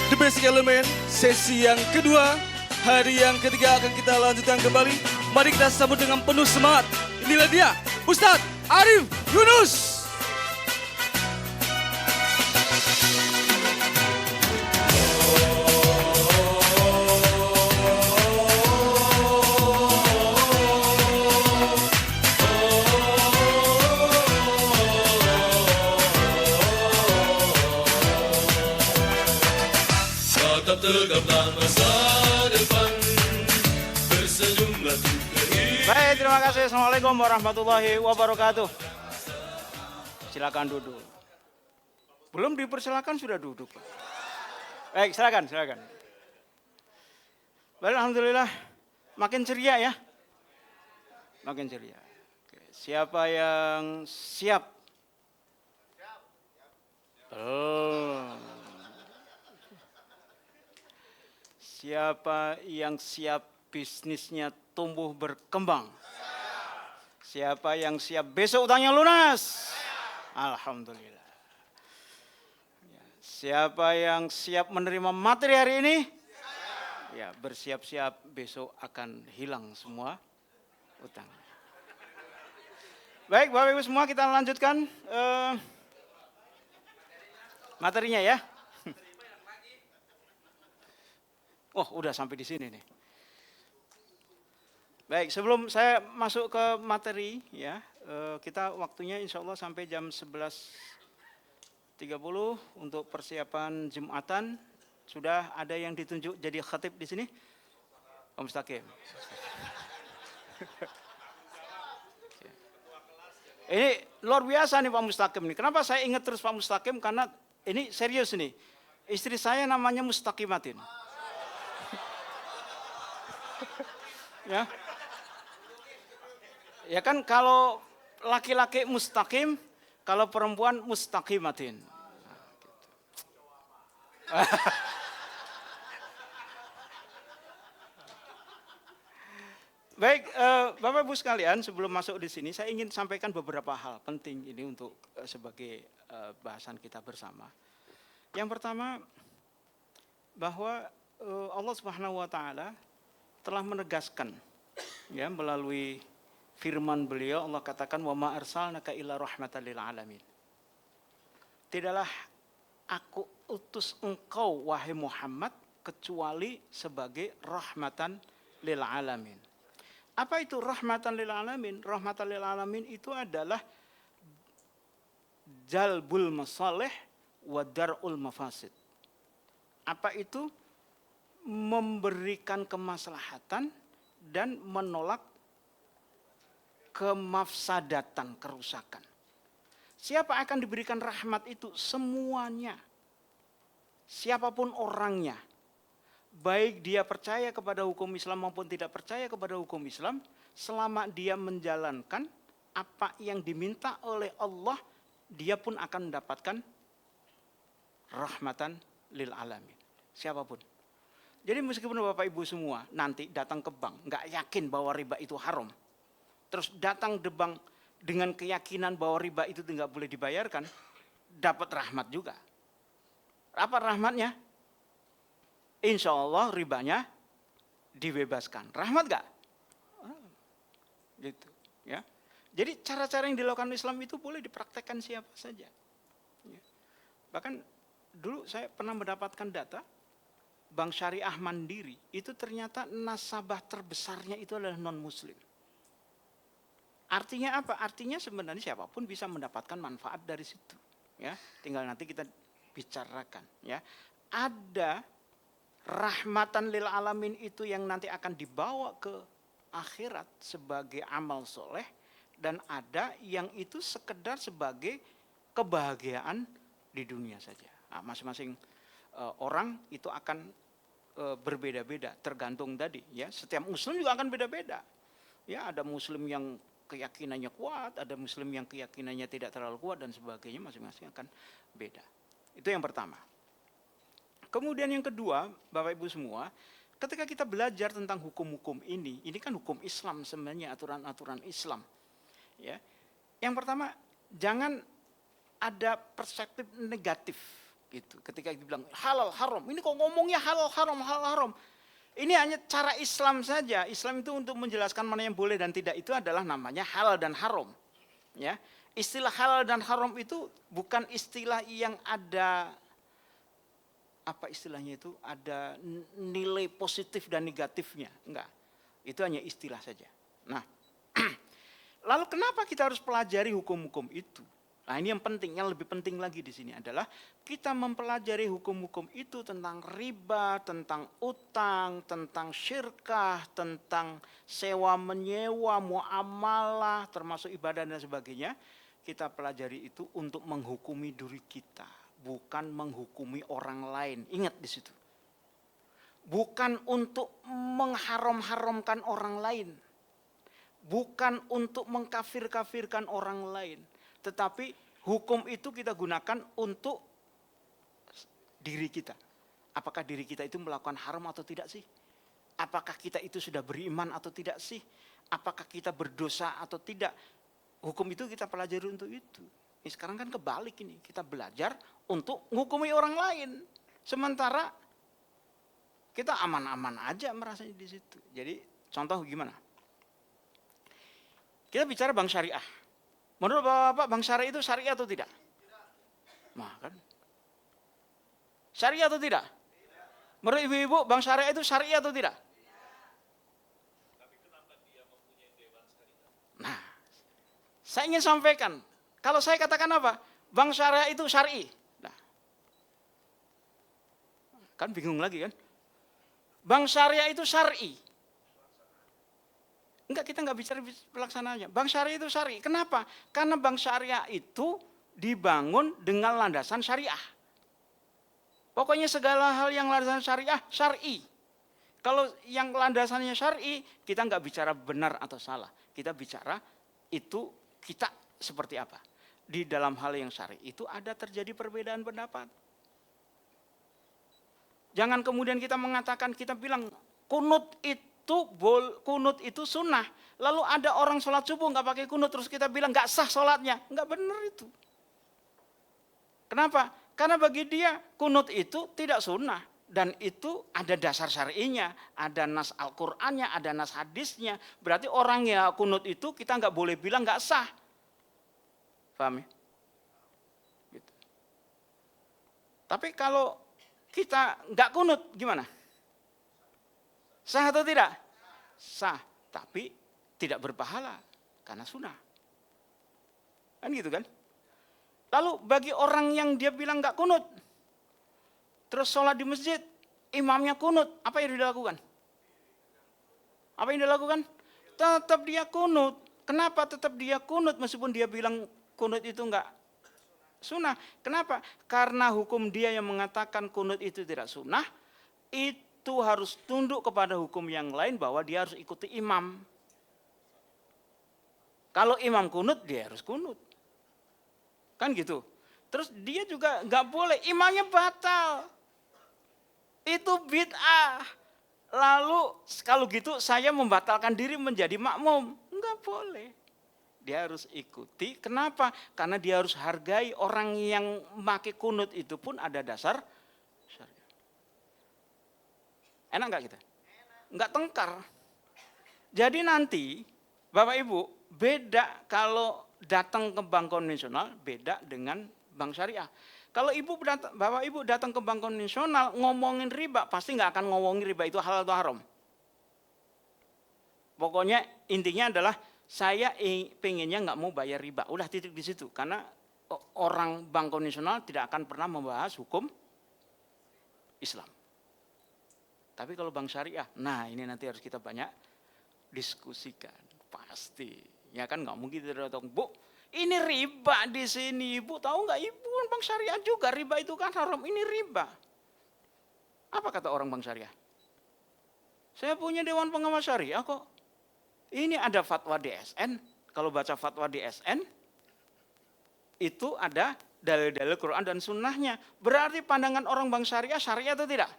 The Basic Element, sesi yang kedua, hari yang ketiga akan kita lanjutkan kembali. Mari kita sambut dengan penuh semangat. Inilah dia, Ustadz Arif Yunus. Tetap tegaplah masa depan, tersenyumlah tuh kehidupan. Baik, terima kasih. Assalamualaikum warahmatullahi wabarakatuh. Silakan duduk. Belum dipersilakan sudah duduk. Baik, silakan. Baik, alhamdulillah makin ceria ya. Makin ceria. Oke, siapa yang siap? Siapa yang siap bisnisnya tumbuh berkembang? Siapa yang siap besok utangnya lunas? Alhamdulillah. Siapa yang siap menerima materi hari ini? Ya, bersiap-siap besok akan hilang semua utang. Baik, Bapak Ibu semua, kita lanjutkan materinya ya. Oh, udah sampai di sini nih. Baik, sebelum saya masuk ke materi ya, kita waktunya insya Allah sampai jam 11.30 untuk persiapan Jumatan. Sudah ada yang ditunjuk jadi khatib di sini? Pak Mustaqim. Ini luar biasa nih Pak Mustaqim nih. Kenapa saya ingat terus Pak Mustaqim? Karena ini serius nih. Istri saya namanya Mustaqimatin. Ya. Ya kan kalau laki-laki mustaqim, kalau perempuan mustaqimatin. Nah, gitu. Baik, Bapak Ibu sekalian, sebelum masuk di sini saya ingin sampaikan beberapa hal penting ini untuk sebagai bahasan kita bersama. Yang pertama, bahwa Allah Subhanahu wa taala telah menegaskan ya melalui firman beliau, Allah katakan wa ma arsalnaka illa rahmatan lil alamin. Tidaklah aku utus engkau wahai Muhammad kecuali sebagai rahmatan lil alamin. Apa itu rahmatan lil alamin? Rahmatan lil alamin itu adalah jalbul masalih wa dar'ul mafasid. Apa itu? Memberikan kemaslahatan dan menolak kemafsadatan, kerusakan. Siapa akan diberikan rahmat itu? Semuanya. Siapapun orangnya. Baik dia percaya kepada hukum Islam maupun tidak percaya kepada hukum Islam, selama dia menjalankan apa yang diminta oleh Allah, dia pun akan mendapatkan rahmatan lil alamin. Siapapun. Jadi meskipun Bapak Ibu semua nanti datang ke bank, nggak yakin bahwa riba itu haram. Terus datang ke bank dengan keyakinan bahwa riba itu nggak boleh dibayarkan, dapat rahmat juga. Apa rahmatnya? Insya Allah ribanya dibebaskan. Rahmat nggak? Gitu, ya. Jadi cara-cara yang dilakukan Islam itu boleh dipraktekkan siapa saja. Ya. Bahkan dulu saya pernah mendapatkan data, Bank Syariah Mandiri itu ternyata nasabah terbesarnya itu adalah non-muslim. Artinya apa? Artinya sebenarnya siapapun bisa mendapatkan manfaat dari situ. Ya, tinggal nanti kita bicarakan. Ya, ada rahmatan lil alamin itu yang nanti akan dibawa ke akhirat sebagai amal soleh, dan ada yang itu sekedar sebagai kebahagiaan di dunia saja. Nah, masing-masing orang itu akan berbeda-beda tergantung tadi ya, setiap muslim juga akan beda-beda ya, ada muslim yang keyakinannya kuat, ada muslim yang keyakinannya tidak terlalu kuat dan sebagainya, masing-masing akan beda. Itu yang pertama. Kemudian yang kedua, Bapak Ibu semua, ketika kita belajar tentang hukum-hukum ini kan hukum Islam sebenarnya, aturan-aturan Islam ya. Yang pertama, jangan ada perspektif negatif Gitu. Ketika dibilang halal haram, ini kok ngomongnya halal haram, halal haram. Ini hanya cara Islam saja. Islam itu untuk menjelaskan mana yang boleh dan tidak itu adalah namanya halal dan haram. Ya, istilah halal dan haram itu bukan istilah yang ada apa istilahnya itu ada nilai positif dan negatifnya, enggak. Itu hanya istilah saja. Nah, lalu kenapa kita harus pelajari hukum-hukum itu? Nah, ini yang penting, yang lebih penting lagi di sini adalah kita mempelajari hukum-hukum itu tentang riba, tentang utang, tentang syirkah, tentang sewa menyewa, muamalah, termasuk ibadah dan sebagainya. Kita pelajari itu untuk menghukumi diri kita, bukan menghukumi orang lain. Ingat di situ. Bukan untuk mengharam-haramkan orang lain. Bukan untuk mengkafir-kafirkan orang lain. Tetapi hukum itu kita gunakan untuk diri kita. Apakah diri kita itu melakukan haram atau tidak sih? Apakah kita itu sudah beriman atau tidak sih? Apakah kita berdosa atau tidak? Hukum itu kita pelajari untuk itu. Ini sekarang kan kebalik ini. Kita belajar untuk menghukumi orang lain. Sementara kita aman-aman aja merasa di situ. Jadi contoh gimana? Kita bicara bank syariah. Menurut Bapak, bank syariah itu syariah atau tidak? Nah, kan? Syariah atau tidak? Menurut ibu-ibu, bank syariah itu syariah atau tidak? Nah, saya ingin sampaikan, kalau saya katakan apa? Bank syariah itu syar'i. Nah, kan bingung lagi kan? Bank syariah itu syar'i. Enggak, kita enggak bicara pelaksanaannya. Bank syariah itu syar'i. Kenapa? Karena bank syariah itu dibangun dengan landasan syariah. Pokoknya segala hal yang landasan syariah, syar'i. Kalau yang landasannya syar'i, kita enggak bicara benar atau salah. Kita bicara itu kita seperti apa. Di dalam hal yang syar'i itu ada terjadi perbedaan pendapat. Jangan kemudian kita mengatakan, kita bilang kunut itu sunnah. Lalu ada orang sholat subuh nggak pakai kunut, terus kita bilang nggak sah sholatnya. Nggak benar itu. Kenapa? Karena bagi dia kunut itu tidak sunnah. Dan itu ada dasar syar'inya, ada nas Al-Qur'annya, ada nas hadisnya. Berarti orang ya kunut itu kita nggak boleh bilang nggak sah. Paham ya? Gitu. Tapi kalau kita nggak kunut gimana? Sah atau tidak? Sah, tapi tidak berpahala karena sunnah. Kan gitu kan? Lalu bagi orang yang dia bilang nggak kunut, terus sholat di masjid, imamnya kunut, apa yang dilakukan? Apa yang dilakukan? Tetap dia kunut. Kenapa tetap dia kunut meskipun dia bilang kunut itu nggak sunnah? Kenapa? Karena hukum dia yang mengatakan kunut itu tidak sunnah, itu harus tunduk kepada hukum yang lain bahwa dia harus ikuti imam. Kalau imam kunut, dia harus kunut. Kan gitu. Terus dia juga nggak boleh, imamnya batal. Itu bid'ah. Lalu kalau gitu saya membatalkan diri menjadi makmum. Nggak boleh. Dia harus ikuti. Kenapa? Karena dia harus hargai orang yang memakai kunut itu pun ada dasar syariat. Enak nggak kita? Nggak tengkar. Jadi nanti Bapak Ibu beda kalau datang ke bank konvensional, beda dengan bank syariah. Kalau Bapak Ibu datang ke bank konvensional ngomongin riba, pasti nggak akan ngomongin riba itu halal atau haram. Pokoknya intinya adalah saya pengennya nggak mau bayar riba. Udah titik di situ. Karena orang bank konvensional tidak akan pernah membahas hukum Islam. Tapi kalau bank syariah, nah ini nanti harus kita banyak diskusikan. Pasti. Ya kan nggak mungkin tidak tahu, Bu, ini riba di sini. Ibu tahu nggak? Ibu bank syariah juga, riba itu kan haram. Ini riba. Apa kata orang bank syariah? Saya punya dewan pengawas syariah kok. Ini ada fatwa DSN. Kalau baca fatwa DSN, itu ada dalil-dalil Quran dan sunnahnya. Berarti pandangan orang bank syariah, syariah atau tidak?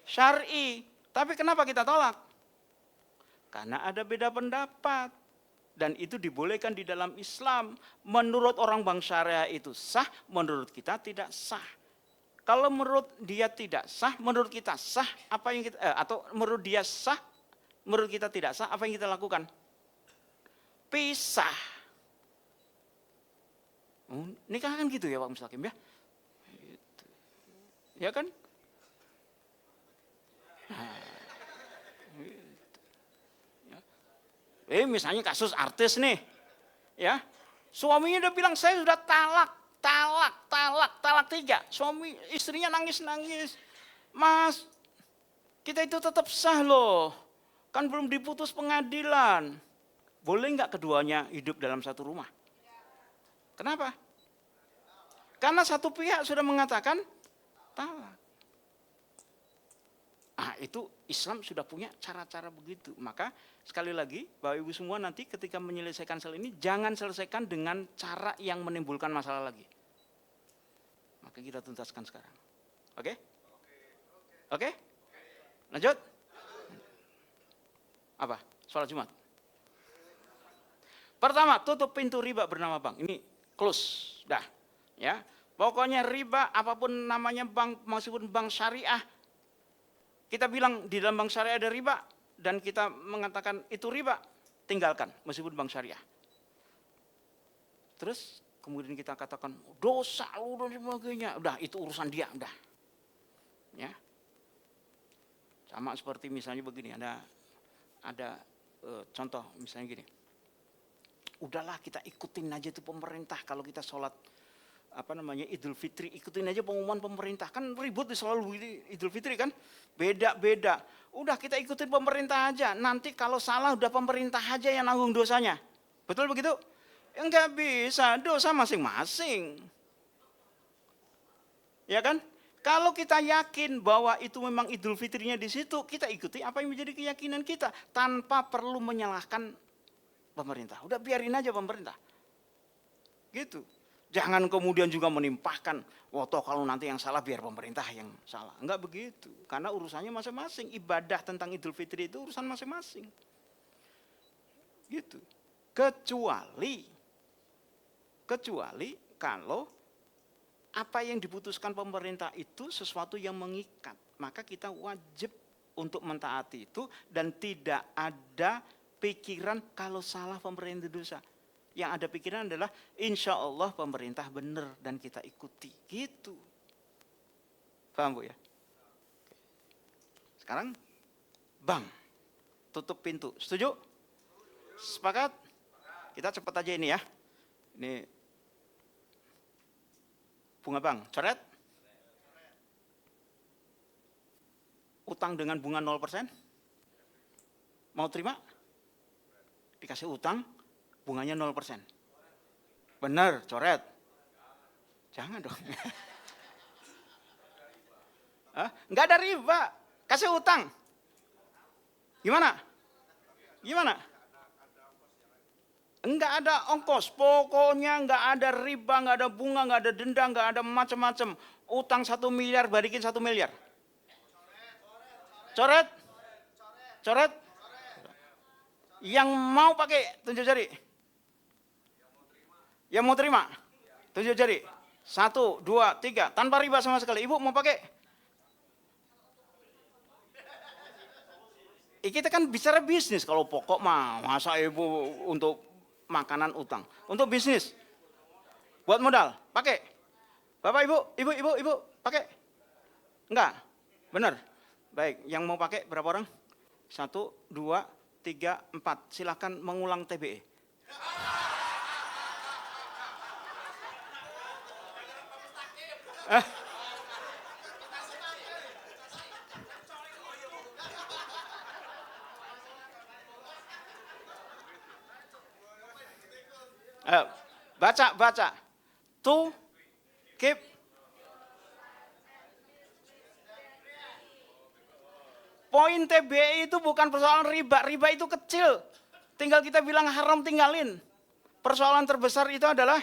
Syar'i. Tapi kenapa kita tolak? Karena ada beda pendapat. Dan itu dibolehkan di dalam Islam. Menurut orang bank syariah itu sah, menurut kita tidak sah. Kalau menurut dia tidak sah, menurut kita sah, apa yang kita atau menurut dia sah, menurut kita tidak sah, apa yang kita lakukan? Pisah. Nikah kan gitu ya Pak Mustaqim ya? Gitu. Ya kan? Nah, gitu. Ya. Misalnya kasus artis nih, ya, suaminya udah bilang saya sudah talak 3. Suami istrinya nangis-nangis. Mas, kita itu tetap sah loh. Kan belum diputus pengadilan. Boleh nggak keduanya hidup dalam satu rumah? Kenapa? Karena satu pihak sudah mengatakan talak. Itu Islam sudah punya cara-cara begitu. Maka sekali lagi, Bapak Ibu semua nanti ketika menyelesaikan hal ini, jangan selesaikan dengan cara yang menimbulkan masalah lagi. Maka kita tuntaskan sekarang. Oke? Oke? Lanjut? Apa? Sholat Jumat. Pertama, tutup pintu riba bernama bank. Ini close. Dah. Ya. Pokoknya riba, apapun namanya bank, meskipun bank syariah, kita bilang di dalam bank syariah ada riba, dan kita mengatakan itu riba, tinggalkan meskipun bank syariah. Terus kemudian kita katakan dosa dan sebagainya, udah itu urusan dia, udah. Ya. Sama seperti misalnya begini, ada contoh misalnya gini. Udahlah kita ikutin aja itu pemerintah kalau kita sholat Idul Fitri, ikutin aja pengumuman pemerintah. Kan ribut selalu Idul Fitri kan, beda-beda. Udah kita ikutin pemerintah aja, nanti kalau salah udah pemerintah aja yang nanggung dosanya. Betul begitu? Enggak bisa, dosa masing-masing. Ya kan? Kalau kita yakin bahwa itu memang Idul Fitrinya di situ, kita ikuti apa yang menjadi keyakinan kita tanpa perlu menyalahkan pemerintah. Udah biarin aja pemerintah. Gitu. Jangan kemudian juga menimpahkan, kalau nanti yang salah biar pemerintah yang salah. Enggak begitu. Karena urusannya masing-masing. Ibadah tentang Idul Fitri itu urusan masing-masing. Gitu. Kecuali kalau apa yang diputuskan pemerintah itu sesuatu yang mengikat. Maka kita wajib untuk mentaati itu dan tidak ada pikiran kalau salah pemerintah dosa. Yang ada pikiran adalah insya Allah pemerintah benar dan kita ikuti. Gitu. Paham Bu ya? Sekarang bank. Tutup pintu. Setuju? Sepakat? Kita cepat aja ini ya. Ini bunga bank. Coret? Utang dengan bunga 0%? Mau terima? Dikasih utang, bunganya 0%. Benar, coret. Jangan dong. Enggak ada riba. Kasih utang. Gimana? Enggak ada ongkos. Pokoknya enggak ada riba, enggak ada bunga, enggak ada denda, enggak ada macam-macam. Utang 1 miliar, balikin 1 miliar. Coret? Yang mau pakai tunjuk jari. Yang mau terima tunjuk jari. 1, 2, 3. Tanpa riba sama sekali. Ibu mau pakai? Kita kan bicara bisnis. Kalau pokok mah masa ibu untuk makanan utang. Untuk bisnis. Buat modal. Pakai. Bapak ibu pakai? Enggak. Benar. Baik. Yang mau pakai berapa orang? 1, 2, 3, 4. Silakan mengulang TBE. Baca. To keep. Poin TBI itu bukan persoalan riba. Riba itu kecil. Tinggal kita bilang haram, tinggalin. Persoalan terbesar itu adalah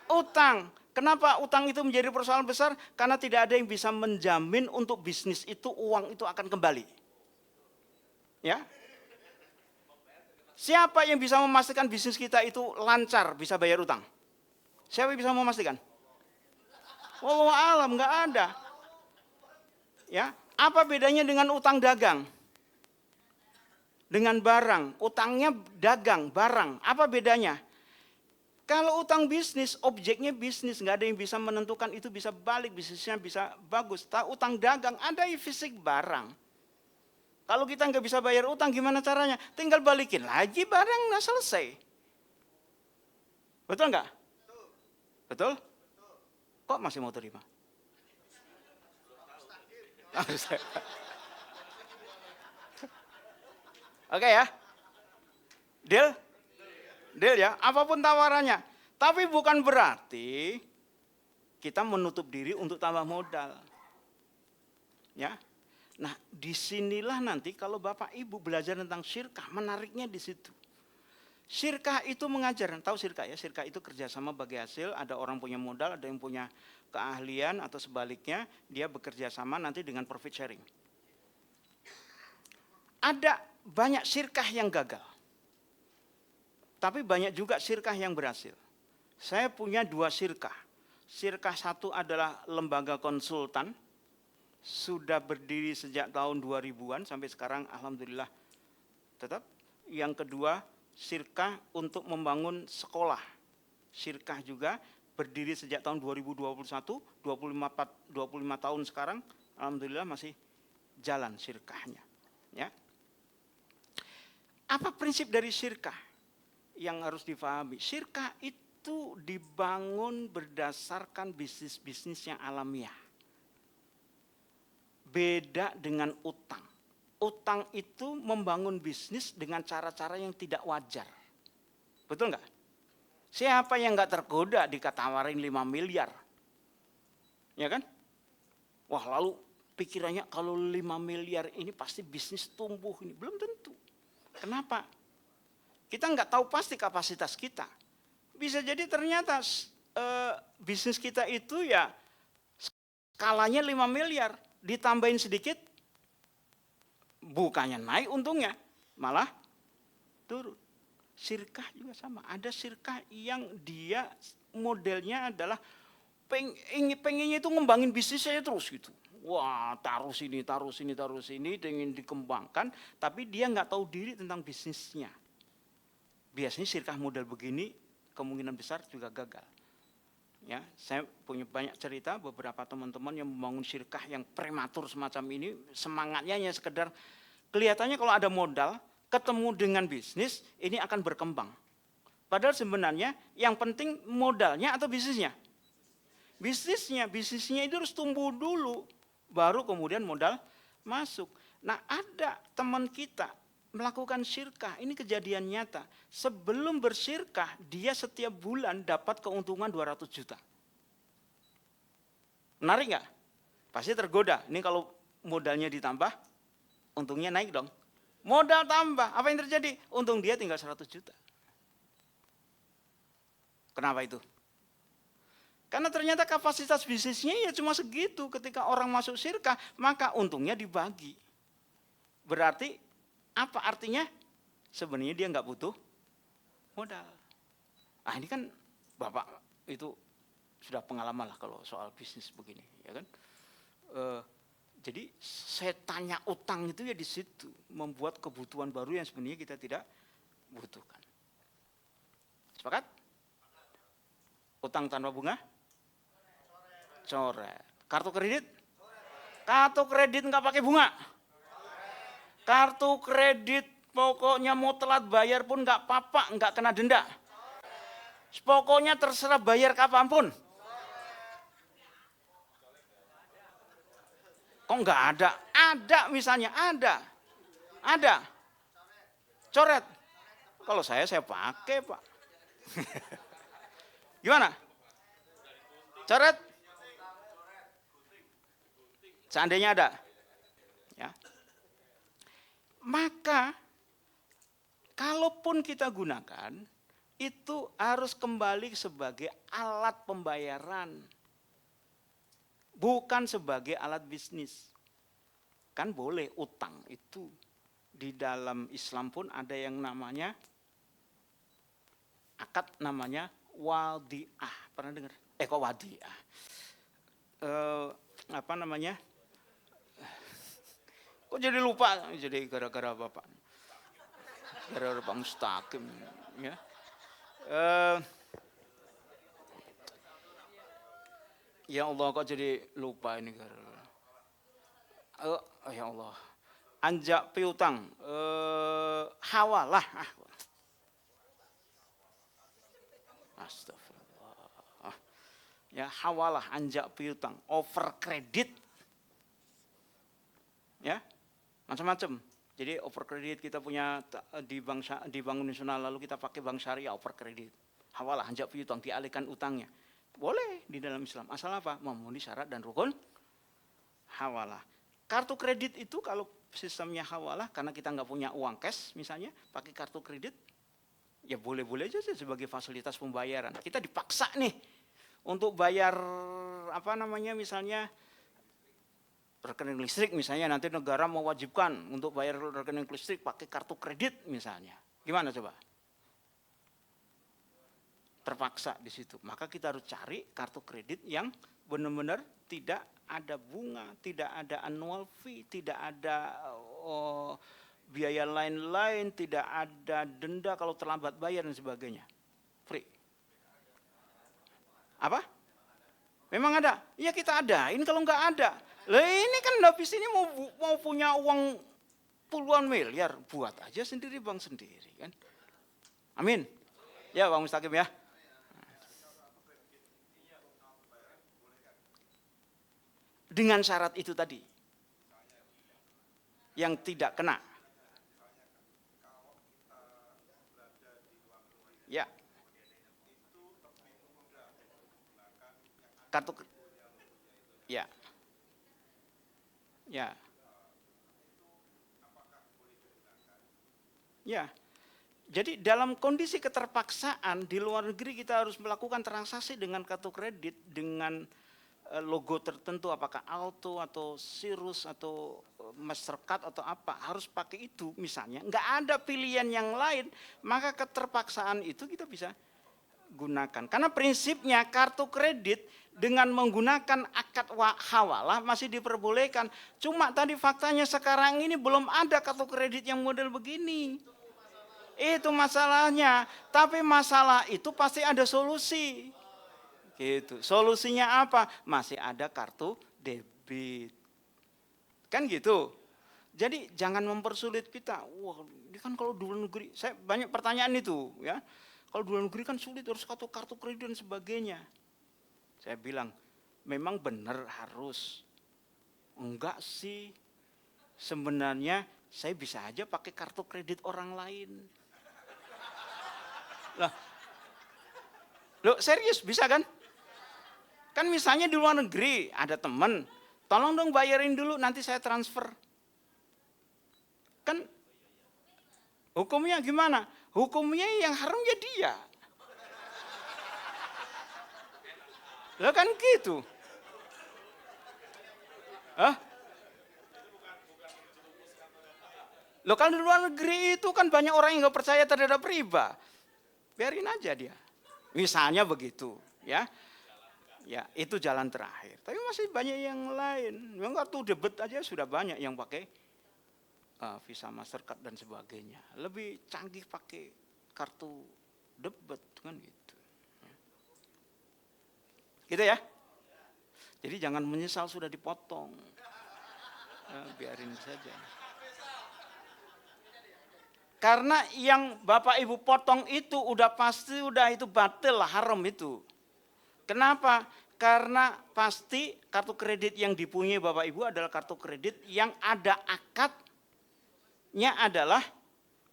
utang. Kenapa utang itu menjadi persoalan besar? Karena tidak ada yang bisa menjamin untuk bisnis itu uang itu akan kembali. Ya. Siapa yang bisa memastikan bisnis kita itu lancar bisa bayar utang? Siapa yang bisa memastikan? Wallahu alam, nggak ada. Ya, apa bedanya dengan utang dagang? Dengan barang, utangnya dagang, barang. Apa bedanya? Kalau utang bisnis, objeknya bisnis, nggak ada yang bisa menentukan itu bisa balik, bisnisnya bisa bagus. Utang dagang, ada fisik barang. Kalau kita nggak bisa bayar utang, gimana caranya? Tinggal balikin lagi barang, nah selesai. Betul nggak? Betul? Kok masih mau terima? Oke ya. Deal? Deal ya, apapun tawarannya. Tapi bukan berarti kita menutup diri untuk tambah modal. Ya. Nah, disinilah nanti kalau Bapak Ibu belajar tentang syirkah, menariknya di situ. Syirkah itu mengajar, tahu syirkah ya? Syirkah itu kerjasama bagi hasil, ada orang punya modal, ada yang punya keahlian atau sebaliknya, dia bekerja sama nanti dengan profit sharing. Ada banyak syirkah yang gagal. Tapi banyak juga syirkah yang berhasil. Saya punya 2 syirkah. Syirkah satu adalah lembaga konsultan, sudah berdiri sejak tahun 2000-an sampai sekarang alhamdulillah tetap. Yang kedua, syirkah untuk membangun sekolah. Syirkah juga berdiri sejak tahun 2021, 25 tahun sekarang, alhamdulillah masih jalan syirkahnya. Ya. Apa prinsip dari syirkah yang harus difahami? Syirkah itu dibangun berdasarkan bisnis-bisnis yang alamiah. Beda dengan utang. Utang itu membangun bisnis dengan cara-cara yang tidak wajar. Betul nggak? Siapa yang nggak tergoda dikatawarin 5 miliar? Ya kan? Wah, lalu pikirannya kalau 5 miliar ini pasti bisnis tumbuh ini. Belum tentu. Kenapa? Kita nggak tahu pasti kapasitas kita. Bisa jadi ternyata bisnis kita itu ya skalanya 5 miliar. Ditambahin sedikit, bukannya naik untungnya, malah turun. Syirkah juga sama. Ada syirkah yang dia modelnya adalah pengennya itu ngembangin bisnisnya terus gitu. Wah, taruh sini, ingin dikembangkan, tapi dia nggak tahu diri tentang bisnisnya. Biasanya syirkah model begini kemungkinan besar juga gagal. Ya, saya punya banyak cerita beberapa teman-teman yang membangun syirkah yang prematur semacam ini, semangatnya hanya sekedar kelihatannya kalau ada modal, ketemu dengan bisnis, ini akan berkembang. Padahal sebenarnya yang penting modalnya atau bisnisnya? Bisnisnya itu harus tumbuh dulu, baru kemudian modal masuk. Nah, ada teman kita melakukan syirkah, ini kejadian nyata. Sebelum bersyirkah, dia setiap bulan dapat keuntungan 200 juta. Menarik nggak? Pasti tergoda. Ini kalau modalnya ditambah, untungnya naik dong. Modal tambah, apa yang terjadi? Untung dia tinggal 100 juta. Kenapa itu? Karena ternyata kapasitas bisnisnya ya cuma segitu. Ketika orang masuk syirkah, maka untungnya dibagi. Berarti apa artinya? Sebenarnya dia nggak butuh modal. Ah, ini kan Bapak itu sudah pengalaman lah kalau soal bisnis begini, ya kan? Jadi saya tanya utang itu ya di situ, membuat kebutuhan baru yang sebenarnya kita tidak butuhkan. Sepakat? Utang tanpa bunga? Coret. Kartu kredit? Kartu kredit nggak pakai bunga? Kartu kredit pokoknya mau telat bayar pun nggak apa-apa, nggak kena denda. Pokoknya terserah bayar kapanpun. Kok nggak ada? Ada misalnya, ada. Coret. Kalau saya pakai Pak. Gimana? Coret? Seandainya ada. Ya. Maka, kalaupun kita gunakan, itu harus kembali sebagai alat pembayaran. Bukan sebagai alat bisnis. Kan boleh utang itu. Di dalam Islam pun ada yang namanya, akad namanya wadi'ah. Pernah dengar? Kok wadi'ah? apa namanya? Kok jadi lupa? Jadi gara-gara Bapak. Gara-gara Pak Mustaqim. Ya. Ya Allah, kok jadi lupa ini gara-gara. Ya Allah. Anjak piutang. Hawalah. Astagfirullah. Ya, hawalah, anjak piutang, over kredit. Ya. Macam-macam. Jadi over kredit kita punya di Bank Nasional, lalu kita pakai bank syariah over kredit. Hawalah, anjak piutang, dialihkan utangnya. Boleh di dalam Islam. Asal apa? Memenuhi syarat dan rukun hawalah. Kartu kredit itu kalau sistemnya hawalah, karena kita nggak punya uang cash misalnya, pakai kartu kredit, ya boleh-boleh aja sih sebagai fasilitas pembayaran. Kita dipaksa nih untuk bayar apa namanya misalnya rekening listrik misalnya, nanti negara mewajibkan untuk bayar rekening listrik pakai kartu kredit misalnya. Gimana coba? Terpaksa di situ. Maka kita harus cari kartu kredit yang benar-benar tidak ada bunga, tidak ada annual fee, tidak ada biaya lain-lain, tidak ada denda kalau terlambat bayar dan sebagainya. Free. Apa? Memang ada? Ya kita adain kalau nggak ada. Lah ini kan habis ini mau punya uang puluhan miliar, buat aja sendiri bank sendiri kan. Amin. Ya Bang Mustaqim ya. Dengan syarat itu tadi. Yang tidak kena. Ya. Kartu. Ya. Ya. Ya. Jadi dalam kondisi keterpaksaan di luar negeri kita harus melakukan transaksi dengan kartu kredit dengan logo tertentu, apakah Auto atau Sirus atau Mastercard atau apa, harus pakai itu misalnya. Nggak ada pilihan yang lain, maka keterpaksaan itu kita bisa gunakan. Karena prinsipnya kartu kredit dengan menggunakan akad hawalah masih diperbolehkan. Cuma tadi faktanya sekarang ini belum ada kartu kredit yang model begini. Itu masalahnya. Tapi masalah itu pasti ada solusi. Gitu. Solusinya apa? Masih ada kartu debit. Kan gitu. Jadi jangan mempersulit kita. Wah, ini kan kalau di luar negeri, saya banyak pertanyaan itu, ya. Kalau di luar negeri kan sulit, harus kartu kredit dan sebagainya. Saya bilang, memang benar harus. Enggak sih. Sebenarnya saya bisa aja pakai kartu kredit orang lain. Lah, loh serius bisa kan? Kan misalnya di luar negeri ada teman, tolong dong bayarin dulu nanti saya transfer. Kan hukumnya gimana? Hukumnya yang haram ya dia. Lah kan gitu. Hah? Loh kan di luar negeri itu kan banyak orang yang nggak percaya terhadap riba. Biarin aja dia. Misalnya begitu, ya. Ya, itu jalan terakhir. Tapi masih banyak yang lain. Yang kartu debit aja sudah banyak yang pakai Visa, Mastercard dan sebagainya. Lebih canggih pakai kartu debit kan gitu. Gitu ya. Jadi jangan menyesal sudah dipotong. Biarin saja. Karena yang Bapak Ibu potong itu udah pasti itu batil lah, haram itu. Kenapa? Karena pasti kartu kredit yang dipunyai Bapak Ibu adalah kartu kredit yang ada akadnya adalah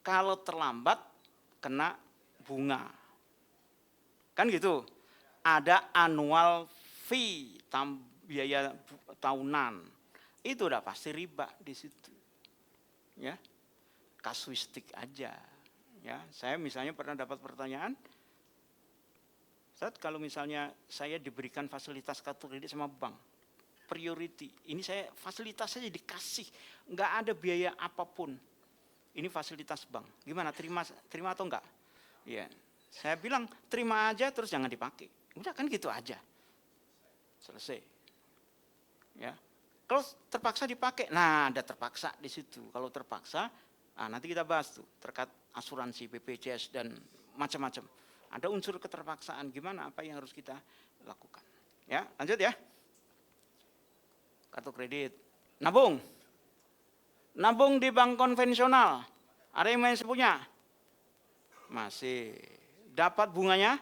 kalau terlambat kena bunga. Kan gitu. Ada annual fee, biaya tahunan. Itu udah pasti riba di situ. Ya. Kasuistik aja. Ya, saya misalnya pernah dapat pertanyaan, Ustaz, kalau misalnya saya diberikan fasilitas kartu kredit sama bank, priority, ini saya fasilitas saja dikasih, nggak ada biaya apapun. Ini fasilitas bank, gimana? Terima atau enggak? Ya, saya bilang terima aja terus jangan dipakai. Udah kan gitu aja, selesai. Ya. Kalau terpaksa dipakai, nah ada terpaksa di situ. Kalau terpaksa, nah nanti kita bahas tuh terkait asuransi, BPJS dan macam-macam. Ada unsur keterpaksaan, gimana apa yang harus kita lakukan. Ya, lanjut ya. Kartu kredit, nabung. Nabung di bank konvensional. Ada yang masih punya? Masih. Dapat bunganya?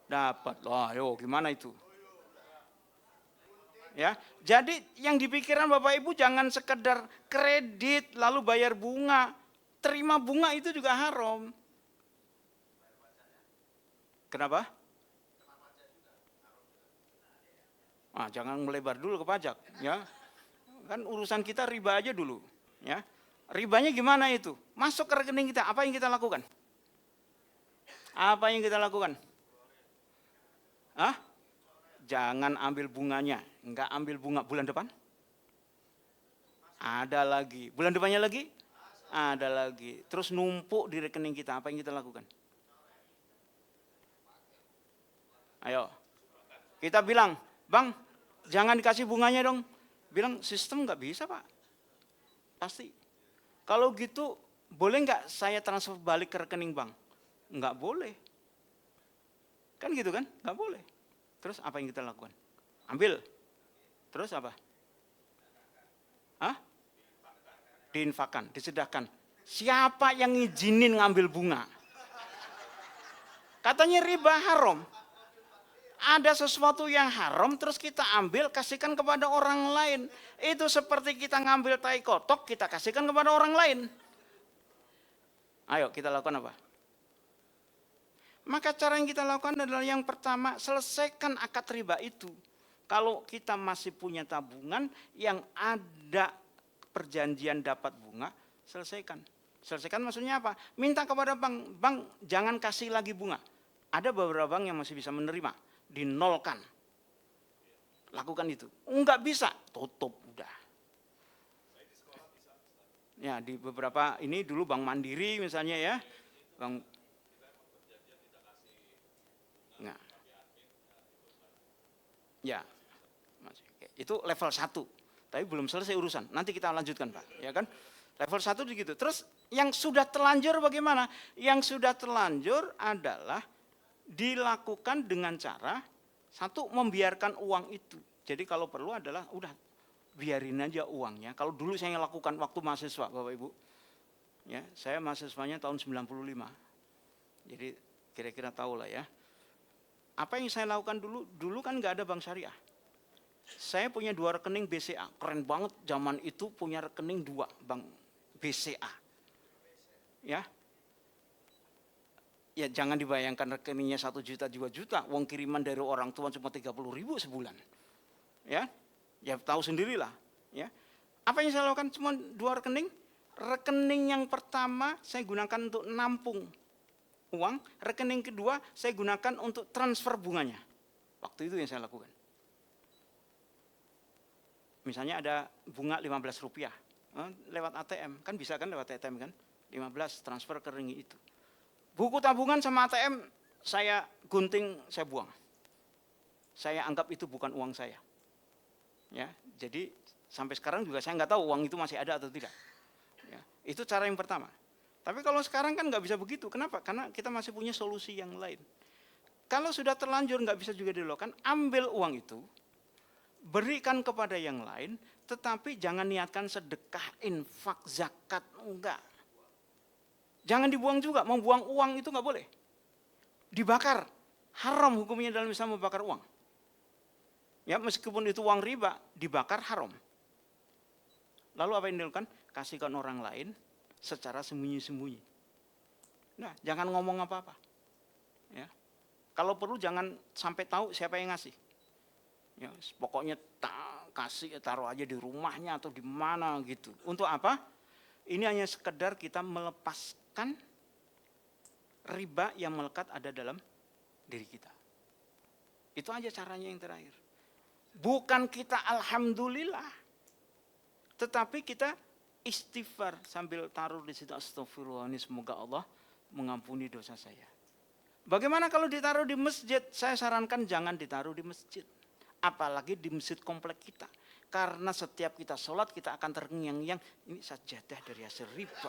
Dapat. Loh, ayo gimana itu? Ya, jadi yang dipikirkan Bapak Ibu jangan sekedar kredit lalu bayar bunga. Terima bunga itu juga haram. Kenapa? Jangan melebar dulu ke pajak, ya. Kan urusan kita riba aja dulu, ya. Ribanya gimana itu? Masuk ke rekening kita, apa yang kita lakukan? Apa yang kita lakukan? Jangan ambil bunganya, enggak ambil bunga bulan depan. Ada lagi, bulan depannya lagi? Ada lagi. Terus numpuk di rekening kita, apa yang kita lakukan? Ayo, kita bilang, Bang, jangan dikasih bunganya dong. Bilang, sistem nggak bisa Pak. Pasti. Kalau gitu, boleh nggak saya transfer balik ke rekening bank? Nggak boleh. Kan gitu kan? Nggak boleh. Terus apa yang kita lakukan? Ambil. Terus apa? Diinfakkan, disedekahkan. Siapa yang ngizinin ngambil bunga? Katanya riba haram. Ada sesuatu yang haram terus kita ambil kasihkan kepada orang lain. Itu seperti kita ngambil tai kotok kita kasihkan kepada orang lain. Ayo kita lakukan apa? Maka cara yang kita lakukan adalah yang pertama, selesaikan akad riba itu. Kalau kita masih punya tabungan yang ada perjanjian dapat bunga, selesaikan. Selesaikan maksudnya apa? Minta kepada bank, bank jangan kasih lagi bunga. Ada beberapa bank yang masih bisa menerima, dinolkan. Lakukan itu. Enggak bisa, tutup udah. Ya, di beberapa ini dulu Bank Mandiri misalnya ya. Bank Enggak. Ya, itu level 1. Tapi belum selesai urusan. Nanti kita lanjutkan Pak. Ya kan? Level 1 begitu. Terus yang sudah terlanjur bagaimana? Yang sudah terlanjur adalah dilakukan dengan cara satu membiarkan uang itu. Jadi kalau perlu adalah udah biarin aja uangnya. Kalau dulu saya lakukan waktu mahasiswa Bapak Ibu. Ya, saya mahasiswanya tahun 95. Jadi kira-kira tahu lah ya. Apa yang saya lakukan dulu? Dulu kan nggak ada bank syariah. Saya punya 2 rekening BCA. Keren banget zaman itu punya rekening 2 bank BCA. Ya. Ya jangan dibayangkan rekeningnya 1 juta, 2 juta. Uang kiriman dari orang tua cuma 30.000 sebulan. Ya. Ya tahu sendirilah. Ya. Apa yang saya lakukan? Cuma 2 rekening. Rekening yang pertama saya gunakan untuk nampung uang, rekening kedua saya gunakan untuk transfer bunganya. Waktu itu yang saya lakukan. Misalnya ada bunga 15 rupiah, lewat ATM, kan bisa kan lewat ATM kan, 15 transfer ke rekening itu. Buku tabungan sama ATM saya gunting, saya buang. Saya anggap itu bukan uang saya. Ya, jadi sampai sekarang juga saya nggak tahu uang itu masih ada atau tidak. Ya, itu cara yang pertama. Tapi kalau sekarang kan nggak bisa begitu. Kenapa? Karena kita masih punya solusi yang lain. Kalau sudah terlanjur nggak bisa juga dilakukan, ambil uang itu, berikan kepada yang lain, tetapi jangan niatkan sedekah, infak, zakat, enggak. Jangan dibuang juga, membuang uang itu nggak boleh. Dibakar, haram hukumnya dalam Islam membakar uang. Ya, meskipun itu uang riba, dibakar haram. Lalu apa yang dilakukan? Kasihkan orang lain secara sembunyi-sembunyi. Nah, jangan ngomong apa-apa. Ya. Kalau perlu jangan sampai tahu siapa yang ngasih. Ya, pokoknya kasih taruh aja di rumahnya atau di mana gitu. Untuk apa? Ini hanya sekedar kita melepaskan riba yang melekat ada dalam diri kita. Itu aja caranya yang terakhir. Bukan kita alhamdulillah, tetapi kita istighfar sambil taruh di situ, astagfirullah, ini semoga Allah mengampuni dosa saya. Bagaimana kalau ditaruh di masjid? Saya sarankan jangan ditaruh di masjid. Apalagi di masjid komplek kita. Karena setiap kita sholat kita akan terngiang-ngiang, ini sajadah dari hasil riba.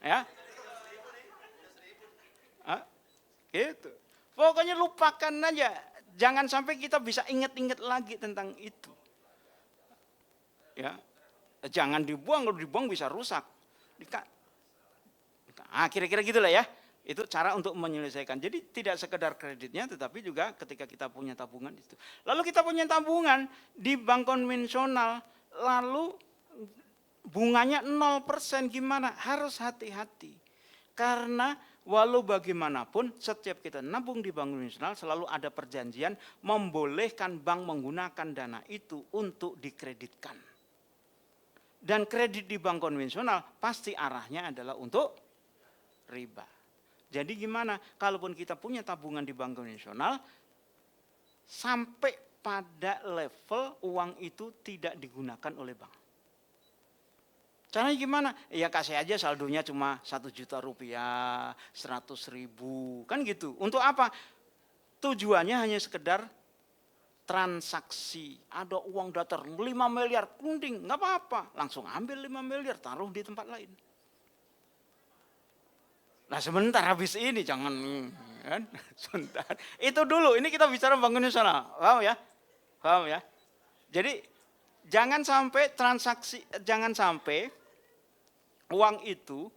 Ya, gitu. Pokoknya lupakan aja, jangan sampai kita bisa ingat-ingat lagi tentang itu. Ya, jangan dibuang, kalau dibuang bisa rusak. Kira-kira gitulah ya. Itu cara untuk menyelesaikan. Jadi tidak sekedar kreditnya, tetapi juga ketika kita punya tabungan itu. Lalu kita punya tabungan di bank konvensional, lalu bunganya 0%, gimana? Harus hati-hati. Karena walau bagaimanapun, setiap kita nabung di bank konvensional selalu ada perjanjian membolehkan bank menggunakan dana itu untuk dikreditkan. Dan kredit di bank konvensional pasti arahnya adalah untuk riba. Jadi gimana? Kalaupun kita punya tabungan di bank konvensional, sampai pada level uang itu tidak digunakan oleh bank. Caranya gimana? Ya kasih aja saldonya cuma 1 juta rupiah, 100.000, kan gitu. Untuk apa? Tujuannya hanya sekedar transaksi. Ada uang datar 5 miliar, kunding, nggak apa-apa. Langsung ambil 5 miliar, taruh di tempat lain. Nah sebentar habis ini jangan kan, sebentar. Itu dulu, ini kita bicara bank konvensional, paham ya? Paham ya? Jadi jangan sampai transaksi, jangan sampai uang itu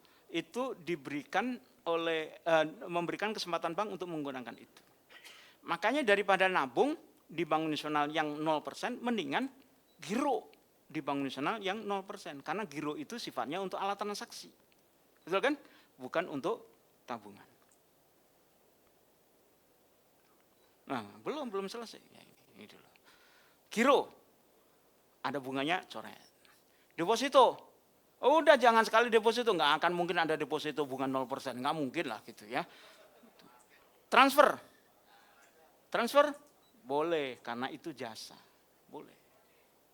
diberikan oleh memberikan kesempatan bank untuk menggunakan itu. Makanya daripada nabung di bank konvensional yang 0%, mendingan giro di bank konvensional yang 0%, karena giro itu sifatnya untuk alat transaksi. Betul kan? Bukan untuk tabungan. Nah, belum selesai. Ya, ini dulu. Giro, ada bunganya coret. Deposito, udah jangan sekali deposito, nggak akan mungkin ada deposito bunga 0%, nggak mungkin lah gitu ya. Transfer, boleh karena itu jasa, boleh.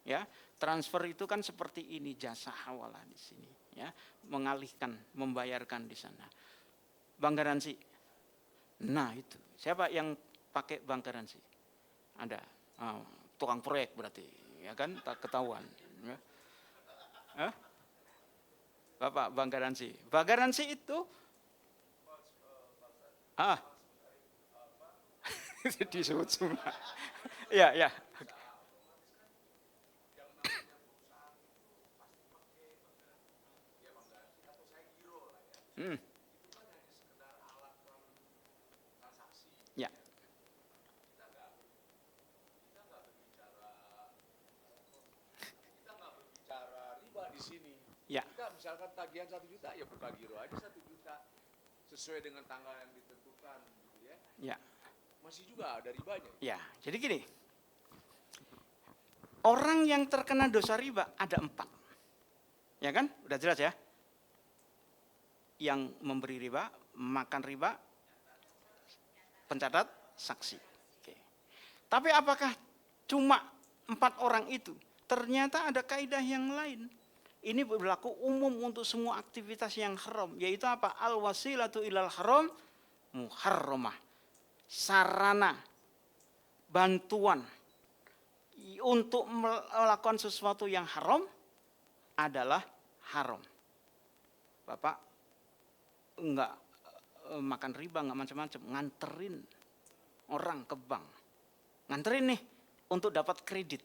Ya, transfer itu kan seperti ini, jasa hawalah di sini. Ya, mengalihkan, membayarkan di sana. Bank garansi. Nah itu, siapa yang pakai bank garansi? Ada tukang proyek berarti, ya kan? Tak ketahuan. Ya. Bapak bank garansi. Bank garansi itu disebut semua. Ya. Ya. Cara riba di sini. Ya. Kita misalkan tagihan 1 juta, ya buka giro aja 1 juta. Sesuai dengan tanggal yang ditentukan gitu ya. Ya. Masih juga ada ribanya. Ya, jadi gini. Orang yang terkena dosa riba ada 4. Ya kan? Udah jelas ya? Yang memberi riba, makan riba, pencatat, saksi. Oke. Tapi apakah cuma 4 orang itu? Ternyata ada kaidah yang lain. Ini berlaku umum untuk semua aktivitas yang haram. Yaitu apa? Al-wasilatu ilal haram muharramah. Sarana, bantuan untuk melakukan sesuatu yang haram adalah haram. Bapak enggak makan riba, enggak macam-macam, nganterin orang ke bank. Nganterin nih untuk dapat kredit.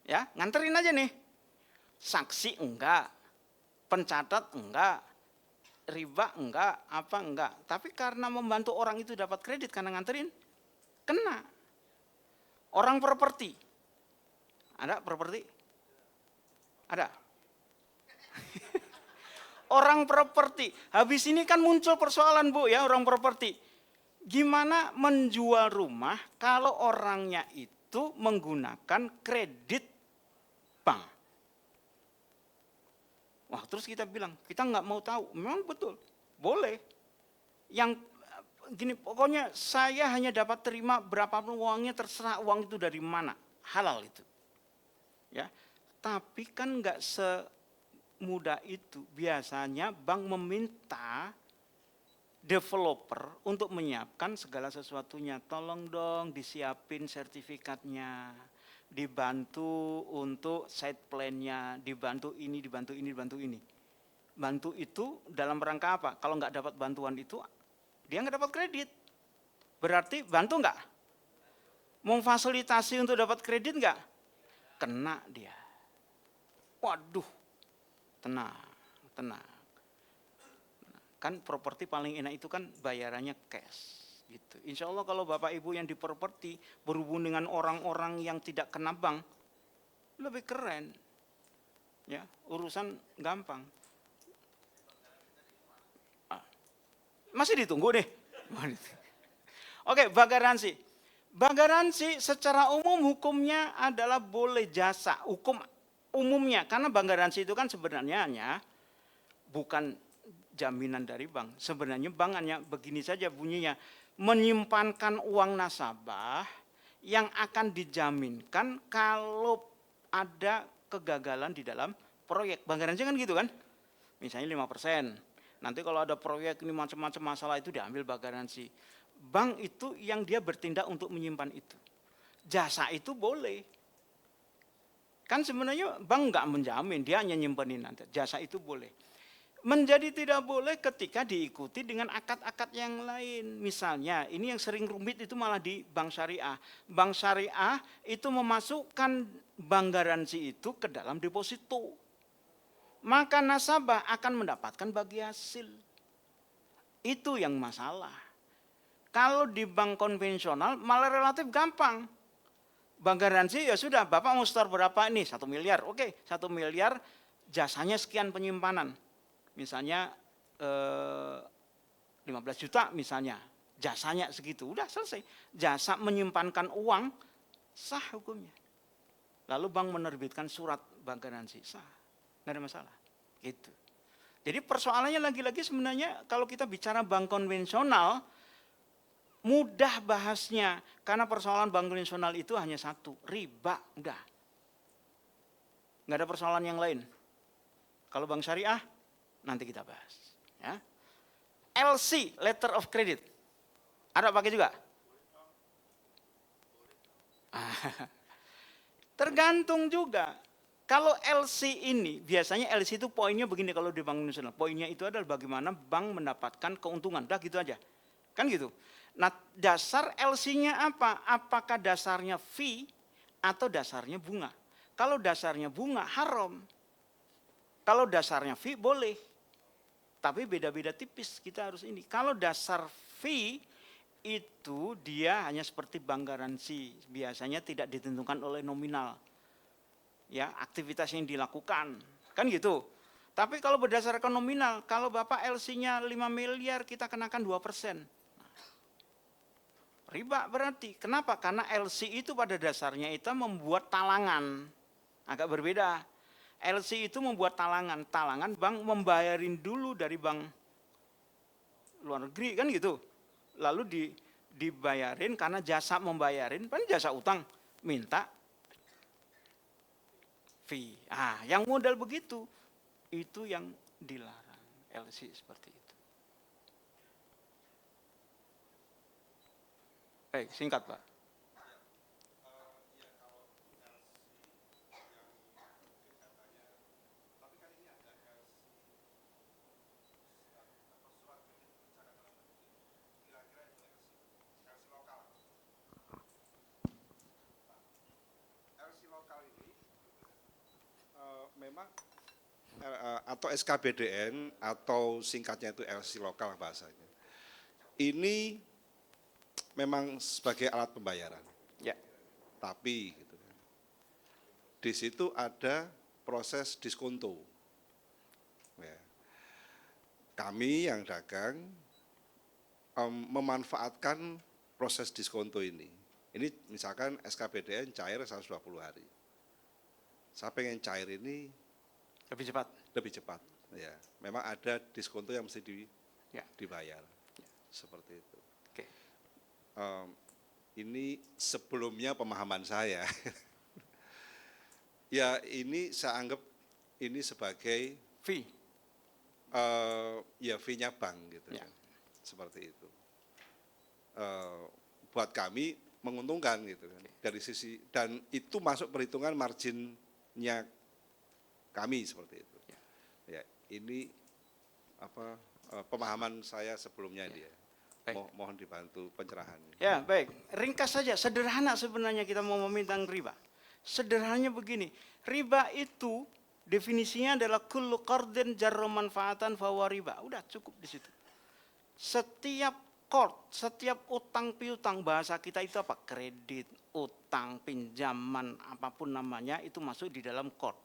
Ya, nganterin aja nih. Saksi enggak, pencatat enggak, riba enggak, apa enggak. Tapi karena membantu orang itu dapat kredit karena nganterin, kena. Orang properti. Ada properti? Ada. Orang properti. Habis ini kan muncul persoalan Bu ya, orang properti. Gimana menjual rumah kalau orangnya itu menggunakan kredit bank? Wah, terus kita bilang, kita nggak mau tahu. Memang betul, boleh. Yang gini, pokoknya saya hanya dapat terima berapapun uangnya, terserah uang itu dari mana. Halal itu. Ya, tapi kan nggak semudah itu. Biasanya bank meminta developer untuk menyiapkan segala sesuatunya. Tolong dong disiapin sertifikatnya, dibantu untuk site plan-nya, dibantu ini, dibantu ini, dibantu ini. Bantu itu dalam rangka apa? Kalau nggak dapat bantuan itu, dia nggak dapat kredit. Berarti bantu nggak? Memfasilitasi untuk dapat kredit nggak? Kena dia. Waduh, tenang, tenang. Kan properti paling enak itu kan bayarannya cash. Gitu. Insya Allah kalau Bapak Ibu yang di properti berhubung dengan orang-orang yang tidak kena bank, lebih keren. Ya, urusan gampang. Masih ditunggu deh. Oke, bank garansi. Bank garansi secara umum hukumnya adalah boleh jasa. Hukum umumnya, karena bank garansi itu kan sebenarnya hanya bukan jaminan dari bank. Sebenarnya bank hanya begini saja bunyinya, menyimpankan uang nasabah yang akan dijaminkan kalau ada kegagalan di dalam proyek. Bank garansi kan gitu kan, misalnya 5%. Nanti kalau ada proyek ini macam-macam masalah itu diambil bank garansi. Bank itu yang dia bertindak untuk menyimpan itu. Jasa itu boleh. Kan sebenarnya bank nggak menjamin, dia hanya nyimpenin nanti. Jasa itu boleh. Menjadi tidak boleh ketika diikuti dengan akad-akad yang lain. Misalnya, ini yang sering rumit itu malah di bank syariah. Bank syariah itu memasukkan bank garansi itu ke dalam deposito. Maka nasabah akan mendapatkan bagi hasil. Itu yang masalah. Kalau di bank konvensional malah relatif gampang. Bank garansi ya sudah, Bapak mau store berapa ini? 1 miliar. Oke, 1 miliar jasanya sekian penyimpanan. Misalnya 15 juta misalnya, jasanya segitu, udah selesai. Jasa menyimpankan uang, sah hukumnya. Lalu bank menerbitkan surat bank garansi, sah, nggak ada masalah. Gitu. Jadi persoalannya lagi-lagi sebenarnya kalau kita bicara bank konvensional, mudah bahasnya, karena persoalan bank konvensional itu hanya satu, riba, udah. Nggak ada persoalan yang lain. Kalau bank syariah, nanti kita bahas. Ya. LC, letter of credit. Ada pakai juga? Tergantung juga. Kalau LC ini, biasanya LC itu poinnya begini kalau di bank nasional. Poinnya itu adalah bagaimana bank mendapatkan keuntungan. Udah gitu aja. Kan gitu. Nah, dasar LC-nya apa? Apakah dasarnya fee atau dasarnya bunga? Kalau dasarnya bunga, haram. Kalau dasarnya fee, boleh. Tapi beda-beda tipis, kita harus ini. Kalau dasar fee itu dia hanya seperti bank garansi, biasanya tidak ditentukan oleh nominal. Ya, aktivitas yang dilakukan, kan gitu. Tapi kalau berdasarkan nominal, kalau Bapak LC-nya 5 miliar, kita kenakan 2%. Riba berarti. Kenapa? Karena LC itu pada dasarnya itu membuat talangan. Agak berbeda. LC itu membuat talangan. Talangan bank membayarin dulu dari bank luar negeri, kan gitu. Lalu dibayarin karena jasa membayarin, kan jasa utang, minta fee. Yang modal begitu, itu yang dilarang. LC seperti itu. Baik, singkat Pak. Memang atau SKBDN atau singkatnya itu LC lokal bahasanya. Ini memang sebagai alat pembayaran. Ya. Tapi gitu, di situ ada proses diskonto. Ya. Kami yang dagang memanfaatkan proses diskonto ini. Ini misalkan SKBDN cair 120 hari. Saya pengen cair ini Lebih cepat. lebih cepat. Ya, memang ada diskonto yang mesti dibayar. Ya. Seperti itu. Oke. Ini sebelumnya pemahaman saya. Ya, ini saya anggap ini sebagai Fee. ya fee-nya bank gitu. Ya. seperti itu. Buat kami menguntungkan gitu kan dari sisi, dan itu masuk perhitungan marginnya kami seperti itu. Ya, ini apa pemahaman saya sebelumnya dia. Mohon dibantu pencerahannya. Ya, baik. Ringkas saja, sederhana sebenarnya kita mau meminta riba. Sederhananya begini, riba itu definisinya adalah kullu qardin jarra manfaatan fahuwa riba. Udah cukup di situ. Setiap qard, setiap utang piutang, bahasa kita itu apa? Kredit, utang, pinjaman, apapun namanya itu masuk di dalam qard.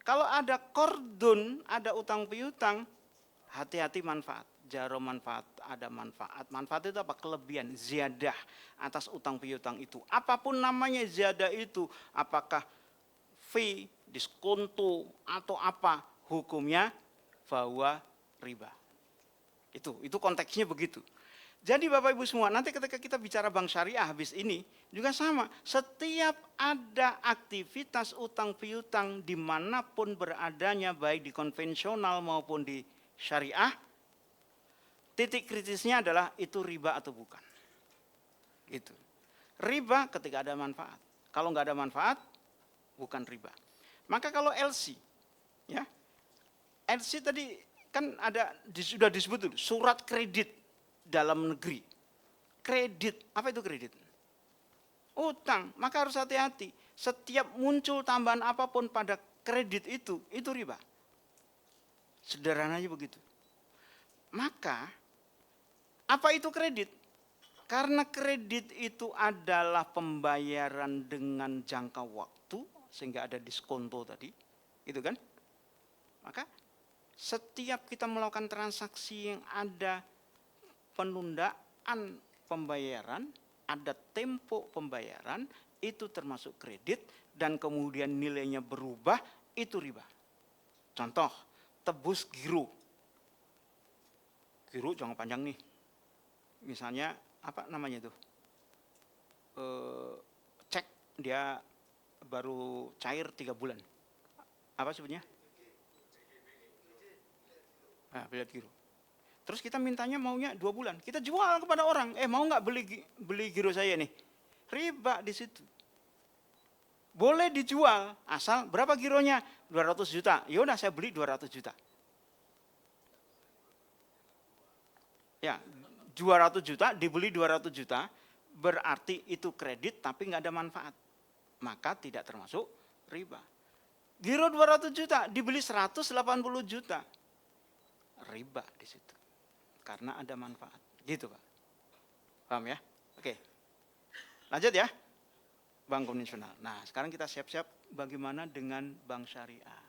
Kalau ada qardun, ada utang piutang, hati-hati manfaat. Jaro manfaat, ada manfaat. Manfaat itu apa? Kelebihan, ziyadah atas utang piutang itu. Apapun namanya ziyadah itu, apakah fee, diskonto, atau apa, hukumnya bahwa riba. Itu konteksnya begitu. Jadi Bapak Ibu semua, nanti ketika kita bicara bank syariah habis ini, juga sama. Setiap ada aktivitas utang piutang dimanapun beradanya, baik di konvensional maupun di syariah, titik kritisnya adalah itu riba atau bukan. Gitu. Riba ketika ada manfaat. Kalau nggak ada manfaat, bukan riba. Maka kalau LC, ya, LC tadi kan ada sudah disebut dulu, surat kredit dalam negeri. Kredit, apa itu kredit? Utang. Maka harus hati-hati. Setiap muncul tambahan apapun pada kredit itu riba. Sederhananya begitu. Maka apa itu kredit? Karena kredit itu adalah pembayaran dengan jangka waktu, sehingga ada diskonto tadi, gitu kan? Maka setiap kita melakukan transaksi yang ada penundaan pembayaran, ada tempo pembayaran, itu termasuk kredit, dan kemudian nilainya berubah, itu riba. Contoh, tebus giro. Giro jangan panjang nih. Misalnya apa namanya itu? Cek dia baru cair 3 bulan. Apa sebutnya? Bilet giro. Terus kita mintanya maunya 2 bulan. Kita jual kepada orang. Mau nggak beli giro saya nih? Riba di situ. Boleh dijual, asal berapa gironya? 200 juta. Ya udah saya beli 200 juta. Ya, 200 juta dibeli 200 juta, berarti itu kredit tapi nggak ada manfaat. Maka tidak termasuk riba. Giro 200 juta dibeli 180 juta. Riba di situ. Karena ada manfaat. Gitu, Pak. Paham ya? Oke. Lanjut ya. Bank konvensional. Nah, sekarang kita siap-siap bagaimana dengan bank syariah.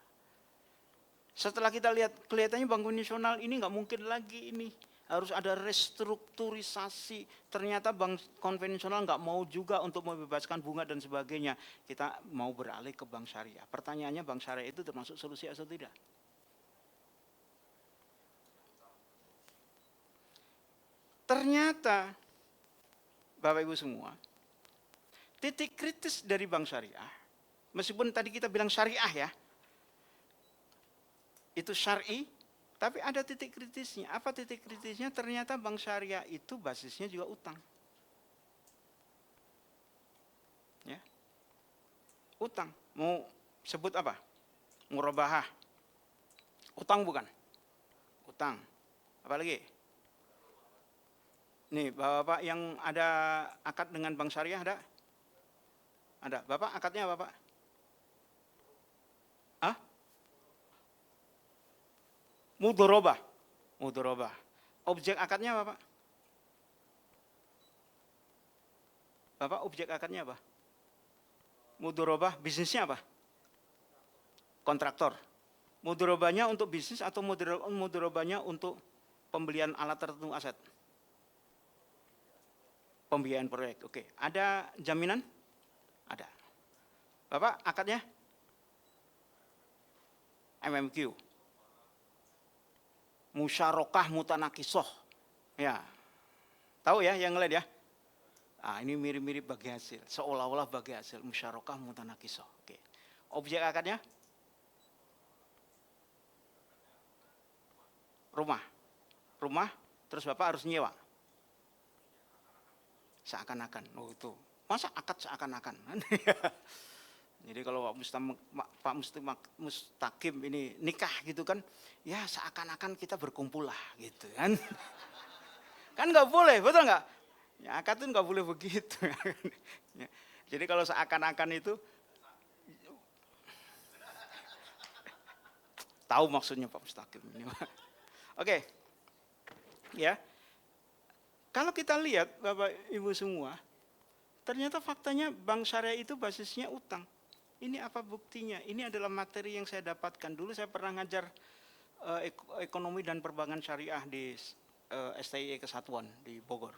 Setelah kita lihat, kelihatannya bank konvensional ini nggak mungkin lagi ini. Harus ada restrukturisasi. Ternyata bank konvensional nggak mau juga untuk membebaskan bunga dan sebagainya. Kita mau beralih ke bank syariah. Pertanyaannya, bank syariah itu termasuk solusi atau tidak? Ternyata, Bapak Ibu semua, titik kritis dari bank syariah, meskipun tadi kita bilang syariah ya, itu syar'i, tapi ada titik kritisnya. Apa titik kritisnya? Ternyata bank syariah itu basisnya juga utang. Ya. Utang. Mau sebut apa? Murabahah. Utang bukan? Utang. Apa lagi? Nih, Bapak yang ada akad dengan bank syariah ada? Ada. Bapak akadnya apa, Pak? Hah? Mudharabah. Mudharabah. Objek akadnya apa, Pak? Bapak objek akadnya apa? Mudharabah, bisnisnya apa? Kontraktor. Mudharabahnya untuk bisnis atau mudharabahnya untuk pembelian alat tertentu aset? Pembiayaan proyek. Oke. Ada jaminan? Ada. Bapak akadnya? MMQ. Musyarakah mutanakisoh. Ya. Tahu ya yang ngeliat ya? Ini mirip-mirip bagi hasil. Seolah-olah bagi hasil. Musyarakah mutanakisoh. Oke. Objek akadnya? Rumah. Rumah terus Bapak harus nyewa. Seakan-akan, oh itu. Masa akad seakan-akan? Jadi kalau Pak Mustaqim ini nikah gitu kan, ya seakan-akan kita berkumpul lah gitu kan. Kan nggak boleh, betul nggak? Ya akad itu nggak boleh begitu. Jadi kalau seakan-akan itu, tahu maksudnya Pak Mustaqim ini. Oke, ya. Kalau kita lihat Bapak Ibu semua, ternyata faktanya bank syariah itu basisnya utang. Ini apa buktinya? Ini adalah materi yang saya dapatkan. Dulu saya pernah ngajar ekonomi dan perbankan syariah di STIE Kesatuan di Bogor.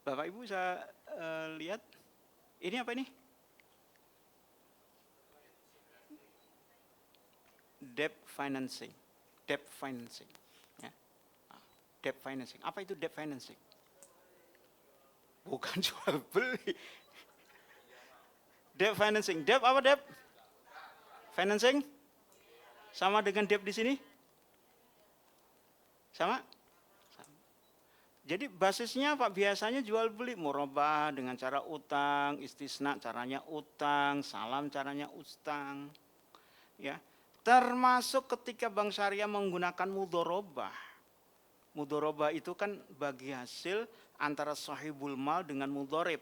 Bapak Ibu saya lihat, ini apa ini? Debt financing. Debt financing. Ya. Debt financing. Apa itu debt financing? Bukan jual beli. Debt financing. Debt apa debt? Financing? Sama dengan debt di sini? Sama? Sama. Jadi basisnya apa? Biasanya jual beli, murabah dengan cara utang, istisna caranya utang, salam caranya utang. Ya. Termasuk ketika bank syariah menggunakan mudharabah. Mudharabah itu kan bagi hasil antara sahibul mal dengan mudharib.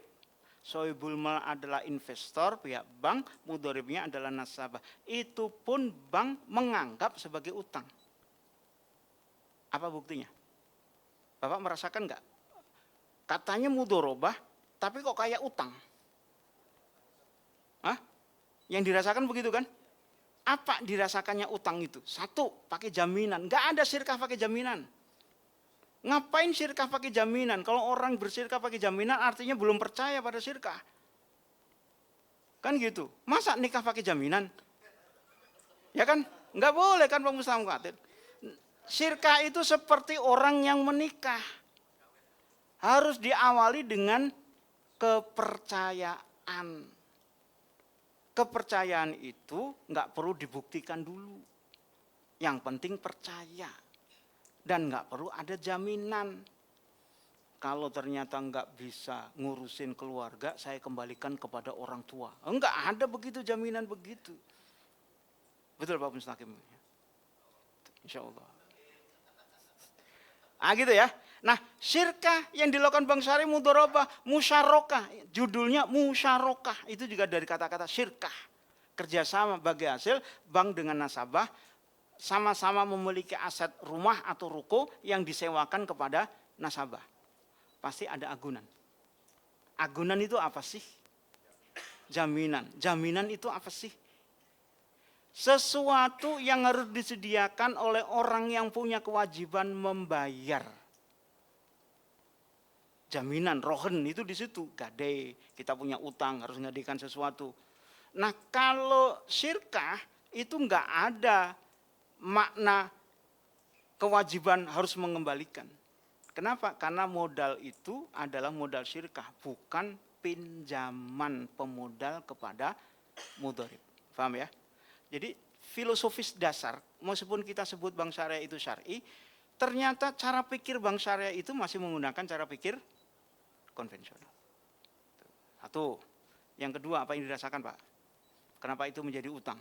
Sahibul mal adalah investor, pihak bank, mudharibnya adalah nasabah. Itu pun bank menganggap sebagai utang. Apa buktinya? Bapak merasakan enggak? Katanya mudharabah, tapi kok kayak utang? Hah? Yang dirasakan begitu kan? Apa dirasakannya utang itu? Satu, pakai jaminan. Enggak ada syirkah pakai jaminan. Ngapain syirkah pakai jaminan? Kalau orang bersyirkah pakai jaminan artinya belum percaya pada syirkah. Kan gitu. Masa nikah pakai jaminan? Ya kan? Enggak boleh kan Pak Mustaqim. Syirkah itu seperti orang yang menikah. Harus diawali dengan kepercayaan. Kepercayaan itu enggak perlu dibuktikan dulu. Yang penting percaya. Dan enggak perlu ada jaminan. Kalau ternyata enggak bisa ngurusin keluarga, saya kembalikan kepada orang tua. Enggak ada begitu jaminan begitu. Betul Pak Mustaqim? Insya Allah. Gitu ya. Nah, syirkah yang dilakukan bank syariah mudharabah, musyarakah. Judulnya musyarakah. Itu juga dari kata-kata syirkah. Kerjasama bagi hasil bank dengan nasabah sama-sama memiliki aset rumah atau ruko yang disewakan kepada nasabah. Pasti ada agunan. Agunan itu apa sih? Jaminan. Jaminan itu apa sih? Sesuatu yang harus disediakan oleh orang yang punya kewajiban membayar. Jaminan, rohen itu di situ. Gade, kita punya utang, harus ngadikan sesuatu. Nah kalau syirkah itu enggak ada makna kewajiban harus mengembalikan. Kenapa? Karena modal itu adalah modal syirkah, bukan pinjaman pemodal kepada mudharib. Paham ya? Jadi filosofis dasar, meskipun kita sebut bank syariah itu syar'i, ternyata cara pikir bank syariah itu masih menggunakan cara pikir konvensional. Satu. Yang kedua, apa yang dirasakan Pak? Kenapa itu menjadi utang?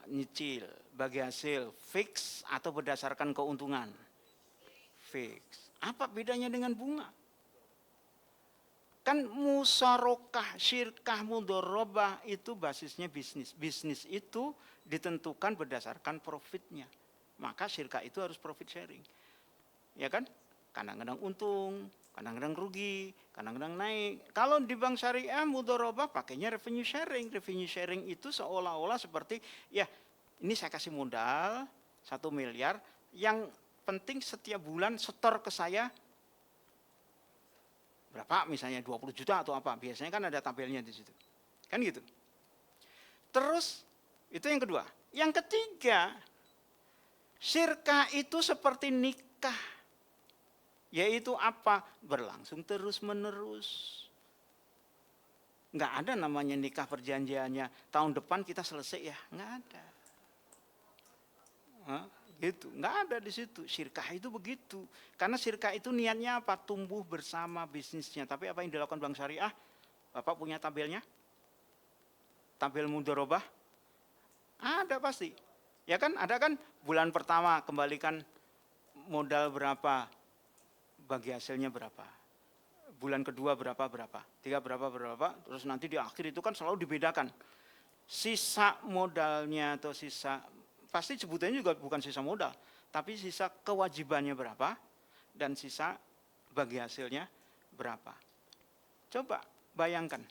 Nyicil, bagi hasil, fix atau berdasarkan keuntungan? Fix. Apa bedanya dengan bunga? Kan musyarakah, syirkah, mudharabah itu basisnya bisnis. Bisnis itu ditentukan berdasarkan profitnya. Maka syirkah itu harus profit sharing. Ya kan? Kadang-kadang untung, kadang-kadang rugi, kadang-kadang naik. Kalau di bank syariah mudharabah pakainya revenue sharing. Revenue sharing itu seolah-olah seperti, ya ini saya kasih modal 1 miliar, yang penting setiap bulan setor ke saya berapa, misalnya 20 juta atau apa. Biasanya kan ada tabelnya di situ. Kan gitu. Terus, itu yang kedua. Yang ketiga, syirkah itu seperti nikah. Yaitu apa? Berlangsung terus-menerus. Nggak ada namanya nikah perjanjiannya tahun depan kita selesai ya, nggak ada. Gitu, nggak ada di situ. Syirkah itu begitu. Karena syirkah itu niatnya apa? Tumbuh bersama bisnisnya. Tapi apa yang dilakukan Bank Syariah? Bapak punya tabelnya? Tabel mudharabah? Ada pasti. Ya kan, ada kan bulan pertama kembalikan modal berapa, bagi hasilnya berapa. Bulan kedua berapa, tiga berapa, terus nanti di akhir itu kan selalu dibedakan. Sisa modalnya atau sisa, pasti sebutannya juga bukan sisa modal, tapi sisa kewajibannya berapa, dan sisa bagi hasilnya berapa. Coba bayangkan,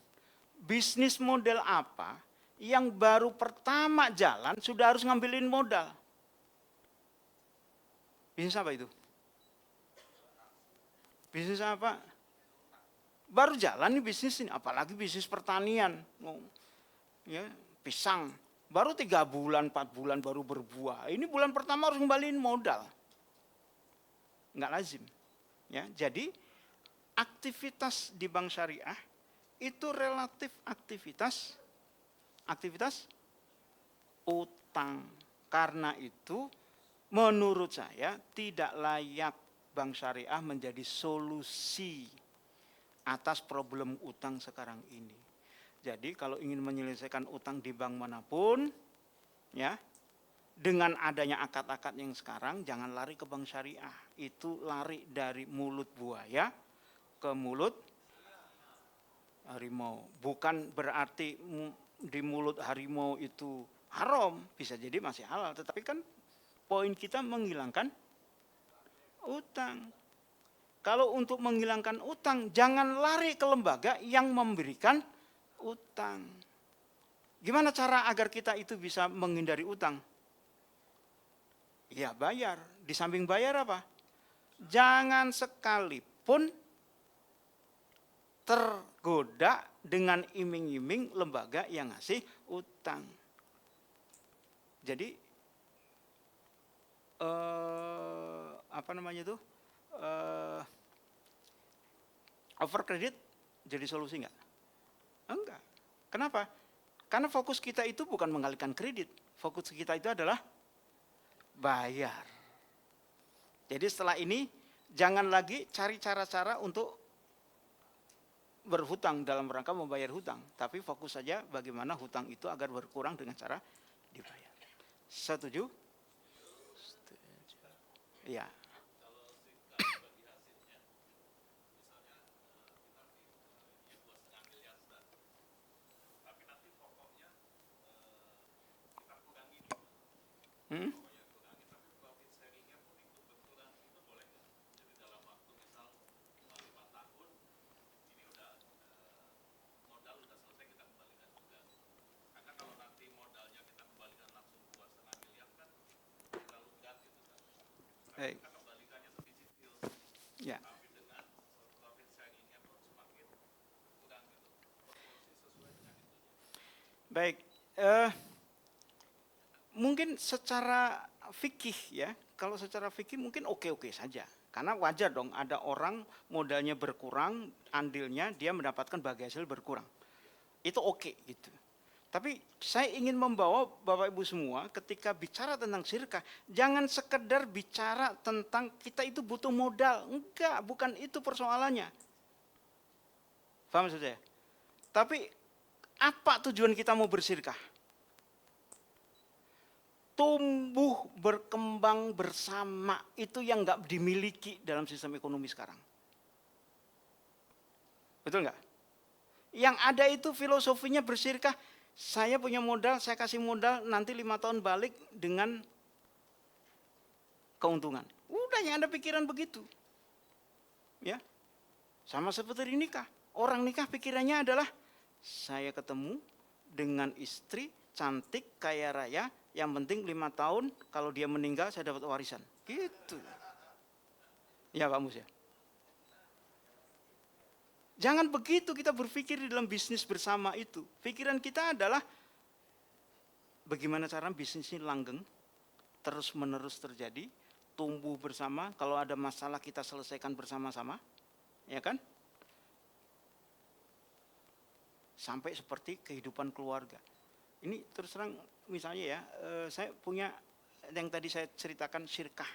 bisnis model apa yang baru pertama jalan sudah harus ngambilin modal. Bisnis apa itu? Bisnis apa? Baru jalan nih bisnis ini, apalagi bisnis pertanian. Ya, pisang, baru 3 bulan, 4 bulan baru berbuah. Ini bulan pertama harus kembaliin modal. Enggak lazim. Ya, jadi aktivitas di bank syariah itu relatif aktivitas utang. Karena itu menurut saya tidak layak bank syariah menjadi solusi atas problem utang sekarang ini. Jadi kalau ingin menyelesaikan utang di bank manapun, ya, dengan adanya akad-akad yang sekarang, jangan lari ke bank syariah. Itu lari dari mulut buaya ke mulut harimau. Bukan berarti di mulut harimau itu haram, bisa jadi masih halal. Tetapi kan poin kita menghilangkan utang. Kalau untuk menghilangkan utang, jangan lari ke lembaga yang memberikan utang. Gimana cara agar kita itu bisa menghindari utang? Ya bayar. Di samping bayar apa? Jangan sekalipun tergoda dengan iming-iming lembaga yang ngasih utang. Jadi, overcredit jadi solusi enggak? Enggak. Kenapa? Karena fokus kita itu bukan mengalihkan kredit. Fokus kita itu adalah bayar. Jadi setelah ini jangan lagi cari cara-cara untuk berhutang dalam rangka membayar hutang. Tapi fokus saja bagaimana hutang itu agar berkurang dengan cara dibayar. Setuju? Setuju. Ya. Baik. Ya. Baik. Mungkin secara fikih ya, kalau secara fikih mungkin oke-oke saja. Karena wajar dong ada orang modalnya berkurang, andilnya dia mendapatkan bagi hasil berkurang. Itu oke gitu. Tapi saya ingin membawa Bapak Ibu semua ketika bicara tentang syirkah, jangan sekedar bicara tentang kita itu butuh modal. Enggak, bukan itu persoalannya. Paham maksud saya? Tapi apa tujuan kita mau bersyirkah? Tumbuh berkembang bersama itu yang enggak dimiliki dalam sistem ekonomi sekarang. Betul enggak? Yang ada itu filosofinya bersyirkah, saya punya modal, saya kasih modal, nanti 5 tahun balik dengan keuntungan. Udah yang ada pikiran begitu. Ya. Sama seperti nikah. Orang nikah pikirannya adalah saya ketemu dengan istri cantik, kaya raya, yang penting 5 tahun kalau dia meninggal saya dapat warisan. Gitu. Ya Pak Mus ya. Jangan begitu kita berpikir di dalam bisnis bersama itu. Pikiran kita adalah bagaimana cara bisnis ini langgeng, terus menerus terjadi, tumbuh bersama, kalau ada masalah kita selesaikan bersama-sama, ya kan? sampai seperti kehidupan keluarga. Ini terus terang misalnya ya, saya punya yang tadi saya ceritakan syirkah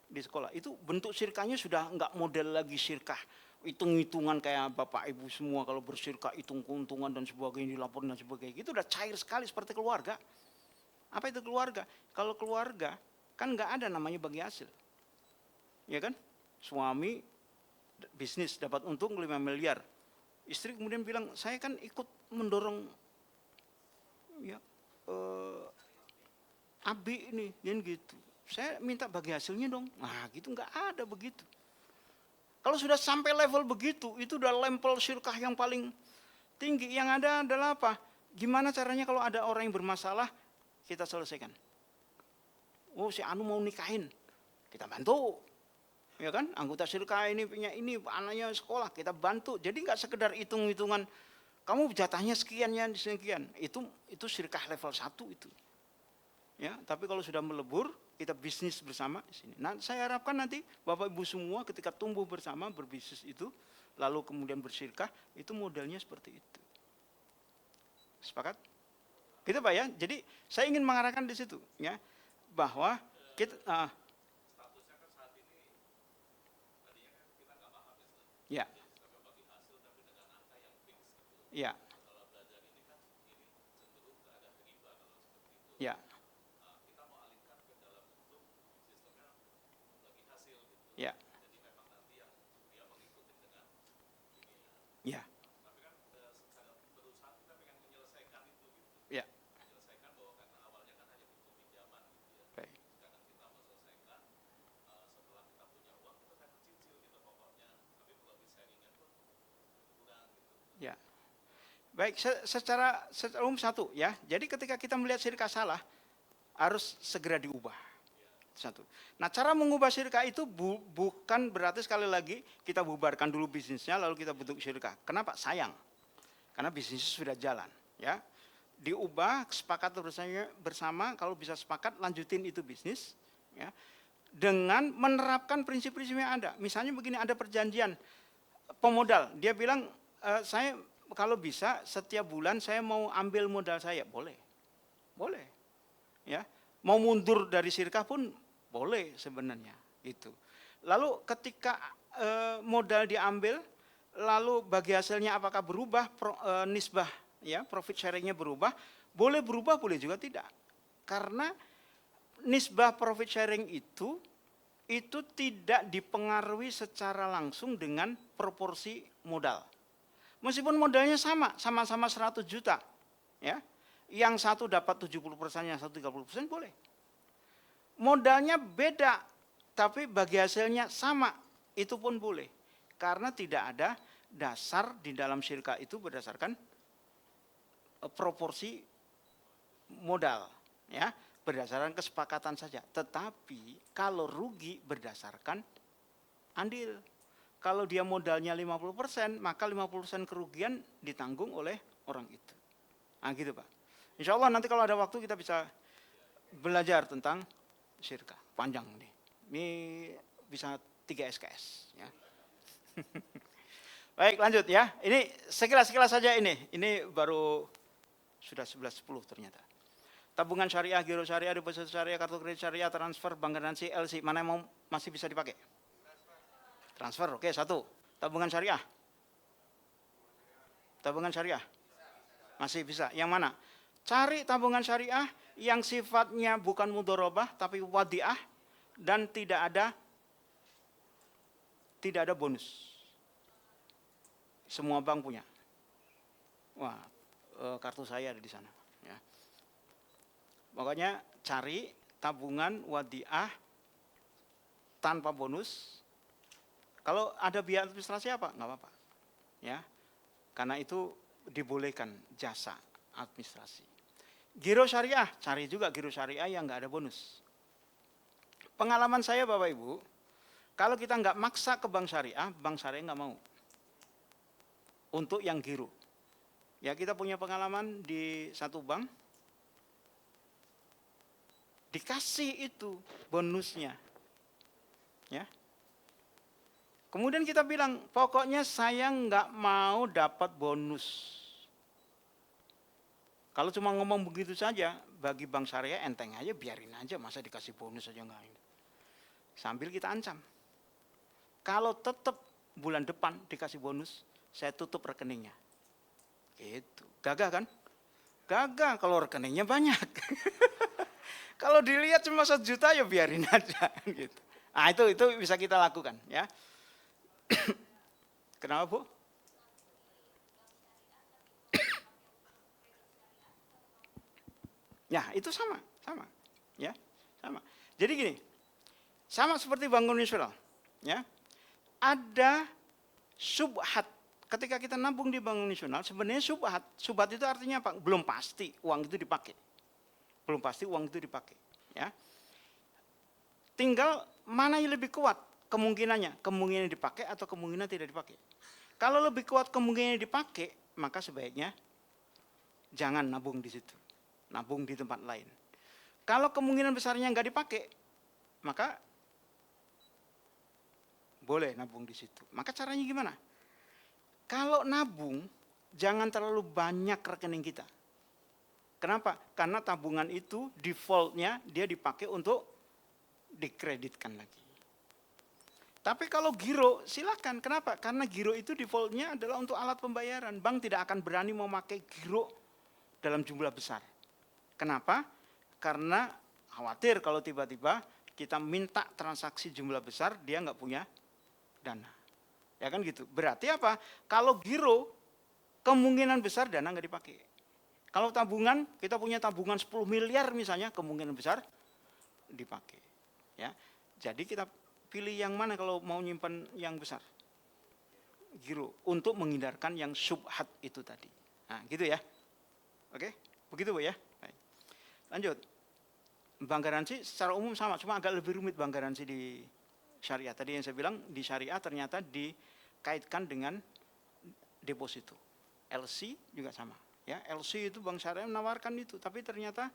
di sekolah. Itu bentuk syirkahnya sudah enggak model lagi syirkah hitung-hitungan kayak bapak ibu semua kalau bersyirkah hitung keuntungan dan sebagainya dilaporin dan sebagainya. Itu udah cair sekali seperti keluarga. Apa itu keluarga? Kalau keluarga kan enggak ada namanya bagi hasil. Ya kan? Suami bisnis dapat untung 5 miliar. Istri kemudian bilang, saya kan ikut mendorong ya Abi ini, kan gitu. Saya minta bagi hasilnya dong. Nah gitu, nggak ada begitu. Kalau sudah sampai level begitu, itu udah level syirkah yang paling tinggi. Yang ada adalah apa? Gimana caranya kalau ada orang yang bermasalah, kita selesaikan. Oh si Anu mau nikahin, kita bantu. Ya kan, anggota syirkah ini punya ini, anaknya sekolah, kita bantu. Jadi nggak sekedar hitung-hitungan, kamu jatahnya sekian ya, sekian. Itu syirkah level 1 itu. Ya, tapi kalau sudah melebur, kita bisnis bersama di sini. Nah, saya harapkan nanti Bapak Ibu semua ketika tumbuh bersama berbisnis itu, lalu kemudian bersyirkah, itu modelnya seperti itu. Sepakat? Gitu Pak ya. Jadi saya ingin mengarahkan di situ, ya, bahwa kita ya. Ya. Ya. Ya. Ya. Ya. Baik. Ya. Baik, secara umum satu ya. Jadi ketika kita melihat syirkah salah, harus segera diubah. Satu. Nah, cara mengubah syirkah itu bukan berarti sekali lagi kita bubarkan dulu bisnisnya lalu kita bentuk syirkah. Kenapa? Sayang. Karena bisnisnya sudah jalan, ya. Diubah, sepakat bersama, kalau bisa sepakat lanjutin itu bisnis, ya. Dengan menerapkan prinsip-prinsip yang ada. Misalnya begini, ada perjanjian pemodal. Dia bilang, saya kalau bisa setiap bulan saya mau ambil modal saya, boleh. Boleh. Ya. Mau mundur dari syirkah pun boleh sebenarnya itu. Lalu ketika modal diambil, lalu bagi hasilnya apakah berubah nisbah ya profit sharingnya berubah? Boleh berubah, boleh juga tidak. Karena nisbah profit sharing itu tidak dipengaruhi secara langsung dengan proporsi modal. Meskipun modalnya sama-sama 100 juta, ya. Yang satu dapat 70%, yang satu 30% boleh. Modalnya beda, tapi bagi hasilnya sama, itu pun boleh. Karena tidak ada dasar di dalam syirkah itu berdasarkan proporsi modal, ya, berdasarkan kesepakatan saja. Tetapi kalau rugi berdasarkan andil. Kalau dia modalnya 50%, maka 50% kerugian ditanggung oleh orang itu. Nah gitu Pak. Insya Allah nanti kalau ada waktu kita bisa belajar tentang syirkah. Panjang nih. Ini bisa 3 SKS. Ya. Baik lanjut ya. Ini sekilas saja ini. Ini baru sudah 11.10 ternyata. Tabungan syariah, giro syariah, deposito syariah, kartu kredit syariah, transfer, bank garansi, LC. Mana yang mau masih bisa dipakai? Transfer, oke, 1. Tabungan syariah. Tabungan syariah. Masih bisa. Yang mana? Cari tabungan syariah yang sifatnya bukan mudharabah tapi wadiah dan tidak ada bonus. Semua bank punya. Wah, kartu saya ada di sana. Ya. Pokoknya cari tabungan wadiah tanpa bonus. Kalau ada biaya administrasi apa? Nggak apa-apa. Ya, karena itu dibolehkan jasa administrasi. Giro syariah, cari juga giro syariah yang nggak ada bonus. Pengalaman saya Bapak Ibu, kalau kita nggak maksa ke bank syariah nggak mau. Untuk yang giro. Ya kita punya pengalaman di satu bank, dikasih itu bonusnya. Ya. Kemudian kita bilang, pokoknya saya nggak mau dapat bonus. Kalau cuma ngomong begitu saja, bagi bank syariah enteng aja, biarin aja, masa dikasih bonus aja enggak. Sambil kita ancam. Kalau tetap bulan depan dikasih bonus, saya tutup rekeningnya. Gitu. Gagah kan? Gagah kalau rekeningnya banyak. Kalau dilihat cuma 1 juta ya biarin aja gitu. Nah, itu bisa kita lakukan ya. Kenapa, Bu? Ya, itu sama. Ya, sama. Jadi gini, sama seperti bank konvensional, ya. Ada subhat. Ketika kita nabung di bank nasional, sebenarnya subhat. Subhat itu artinya apa? Belum pasti uang itu dipakai. Belum pasti uang itu dipakai, ya. Tinggal mana yang lebih kuat kemungkinannya, kemungkinan dipakai atau kemungkinan tidak dipakai. Kalau lebih kuat kemungkinan dipakai, maka sebaiknya jangan nabung di situ. Nabung di tempat lain. Kalau kemungkinan besarnya nggak dipakai, maka boleh nabung di situ. Maka caranya gimana? Kalau nabung, jangan terlalu banyak rekening kita. Kenapa? Karena tabungan itu defaultnya dia dipakai untuk dikreditkan lagi. Tapi kalau giro, silakan. Kenapa? Karena giro itu defaultnya adalah untuk alat pembayaran. Bank tidak akan berani memakai giro dalam jumlah besar. Kenapa? Karena khawatir kalau tiba-tiba kita minta transaksi jumlah besar, dia nggak punya dana. Ya kan gitu. Berarti apa? Kalau giro, kemungkinan besar dana nggak dipakai. Kalau tabungan, kita punya tabungan 10 miliar misalnya, kemungkinan besar dipakai. Ya, jadi kita pilih yang mana kalau mau nyimpan yang besar? Giro, untuk menghindarkan yang subhat itu tadi. Nah, gitu ya. Oke, begitu Bu ya. Baik. Lanjut. Bank garansi secara umum sama, cuma agak lebih rumit bank garansi di syariah. Tadi yang saya bilang di syariah ternyata dikaitkan dengan deposito. LC juga sama. Ya, LC itu bank syariah menawarkan itu, tapi ternyata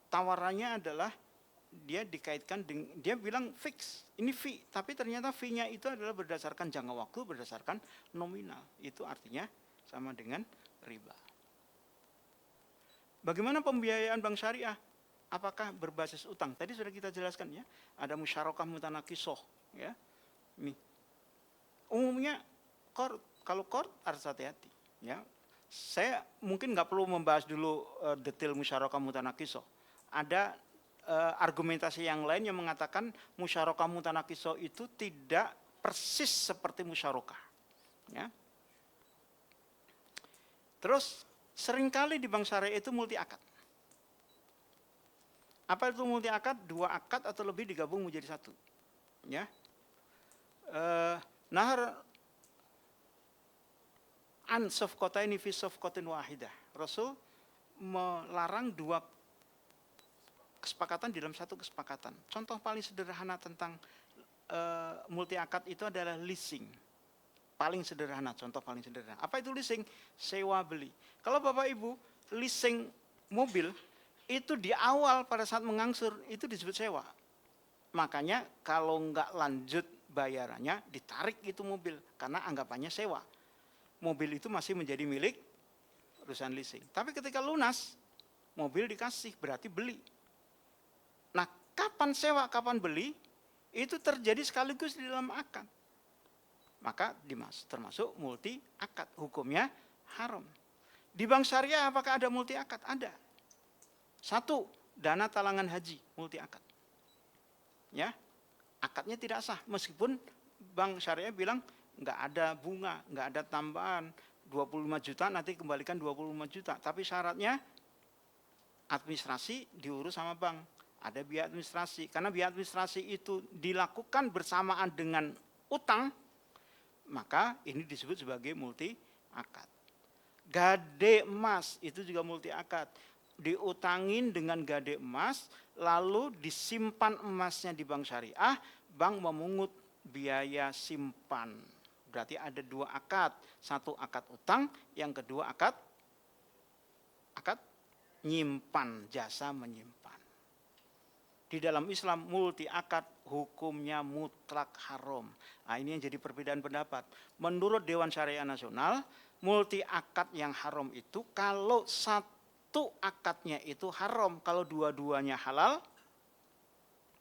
tawarannya adalah dia dikaitkan dengan, dia bilang fix, ini fee, tapi ternyata fee-nya itu adalah berdasarkan jangka waktu, berdasarkan nominal. Itu artinya sama dengan riba. Bagaimana pembiayaan bank syariah? Apakah berbasis utang? Tadi sudah kita jelaskan ya, ada musyarakah mutanakisoh ya. Ini umumnya kalau qard harus hati-hati ya. Saya mungkin nggak perlu membahas dulu detail musyarakah mutanakisoh. Ada argumentasi yang lain yang mengatakan musyarakah mutanakisoh itu tidak persis seperti musyarakah. Ya. Terus seringkali di bank syariah itu multi akad. Apa itu multi akad? 2 akad atau lebih digabung menjadi 1. Ya. Nahar an safqataini fi safqatin wahidah. Rasul melarang 2 kesepakatan dalam 1 kesepakatan. Contoh paling sederhana tentang multi akad itu adalah leasing. Paling sederhana, contoh paling sederhana. Apa itu leasing? Sewa beli. Kalau Bapak Ibu leasing mobil, itu di awal pada saat mengangsur itu disebut sewa. Makanya kalau nggak lanjut bayarannya ditarik itu mobil karena anggapannya sewa. Mobil itu masih menjadi milik perusahaan leasing. Tapi ketika lunas, mobil dikasih berarti beli. Nah, kapan sewa, kapan beli, itu terjadi sekaligus di dalam akad. Maka termasuk multi akad, hukumnya haram. Di bank syariah apakah ada multi akad? Ada. 1, dana talangan haji, multi akad. Ya, akadnya tidak sah, meskipun bank syariah bilang nggak ada bunga, nggak ada tambahan, 25 juta nanti kembalikan 25 juta. Tapi syaratnya administrasi diurus sama bank. Ada biaya administrasi, karena biaya administrasi itu dilakukan bersamaan dengan utang, maka ini disebut sebagai multi akad. Gade emas itu juga multi akad. Diutangin dengan gade emas, lalu disimpan emasnya di bank syariah, bank memungut biaya simpan. Berarti ada 2 akad. 1 akad utang, yang kedua akad nyimpan, jasa menyimpan. Di dalam Islam multi akad hukumnya mutlak haram. Nah, ini yang jadi perbedaan pendapat. Menurut Dewan Syariah Nasional, multi akad yang haram itu kalau satu akadnya itu haram. Kalau dua-duanya halal,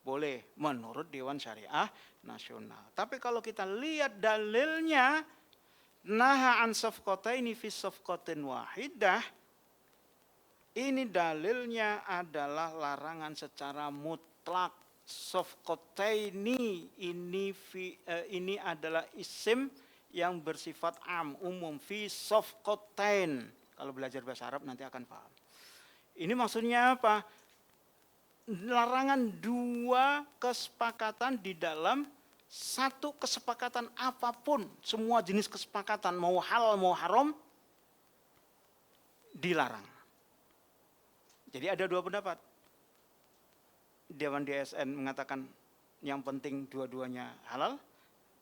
boleh menurut Dewan Syariah Nasional. Tapi kalau kita lihat dalilnya, naha an safqataini fi safqatin wahidah, ini dalilnya adalah larangan secara mutlak. Safqataini ini adalah isim yang bersifat am, umum, fi safqatain. Kalau belajar bahasa Arab nanti akan paham. Ini maksudnya apa? Larangan dua kesepakatan di dalam satu kesepakatan apapun, semua jenis kesepakatan, mau halal mau haram, dilarang. Jadi ada dua pendapat. Dewan DSN mengatakan yang penting dua-duanya halal.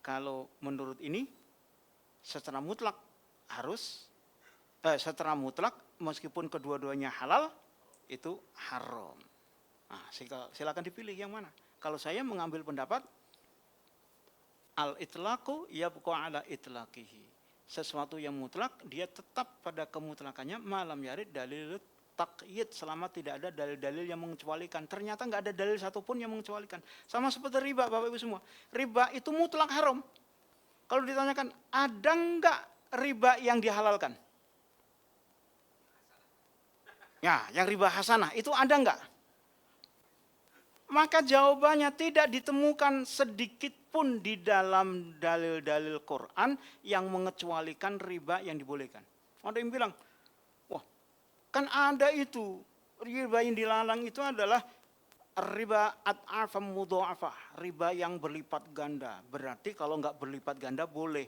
Kalau menurut ini secara mutlak harus, secara mutlak meskipun kedua-duanya halal itu haram. Nah, silakan dipilih yang mana. Kalau saya mengambil pendapat al-itlaqu yabqa ala itlaqihi. Sesuatu yang mutlak dia tetap pada kemutlakannya malam yarid dalil taqyid, selama tidak ada dalil-dalil yang mengecualikan. Ternyata nggak ada dalil satupun yang mengecualikan. Sama seperti riba, Bapak Ibu semua. Riba itu mutlak haram. Kalau ditanyakan, ada nggak riba yang dihalalkan? Ya, yang riba hasanah itu ada nggak? Maka jawabannya tidak ditemukan sedikit pun di dalam dalil-dalil Quran yang mengecualikan riba yang dibolehkan. Ada yang bilang, wah kan ada itu, riba yang dilarang itu adalah riba ad'afam mudha'afah, riba yang berlipat ganda. Berarti kalau nggak berlipat ganda boleh.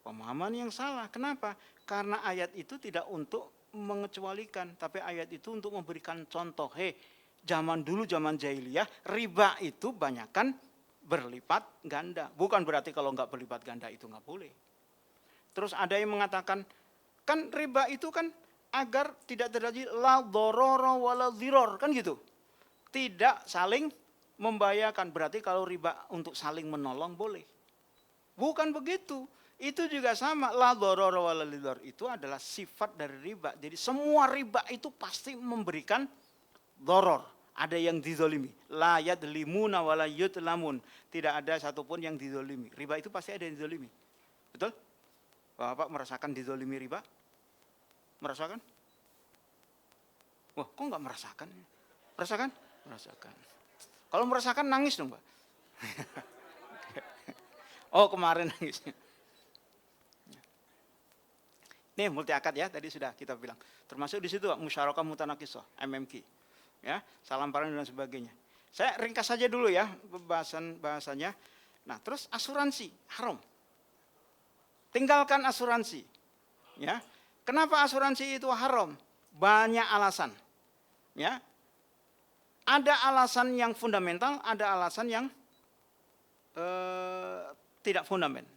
Pemahaman yang salah. Kenapa? Karena ayat itu tidak untuk mengecualikan, tapi ayat itu untuk memberikan contoh. Zaman dulu, zaman jahiliyah, riba itu banyakkan berlipat ganda. Bukan berarti kalau nggak berlipat ganda itu nggak boleh. Terus ada yang mengatakan, kan riba itu kan agar tidak terjadi la dharara wala dhiror, kan gitu. Tidak saling membahayakan. Berarti kalau riba untuk saling menolong boleh. Bukan begitu. Itu juga sama, la dharara wala dhiror itu adalah sifat dari riba. Jadi semua riba itu pasti memberikan doror. Ada yang dizolimi. La yadlimuna wala yudlamun. Tidak ada satupun yang dizolimi. Riba itu pasti ada yang dizolimi. Betul? Bapak merasakan dizolimi riba? Merasakan? Wah, kok nggak merasakan? Merasakan? Merasakan. Kalau merasakan nangis dong, Pak. Oh, kemarin nangisnya. Nih multi akad ya, tadi sudah kita bilang. Termasuk di situ musyarakah mutanakisah, MMQ. Ya, salam paran dan sebagainya. Saya ringkas saja dulu ya bahasanya. Nah, terus asuransi haram. Tinggalkan asuransi. Ya. Kenapa asuransi itu haram? Banyak alasan. Ya. Ada alasan yang fundamental, ada alasan yang tidak fundamental.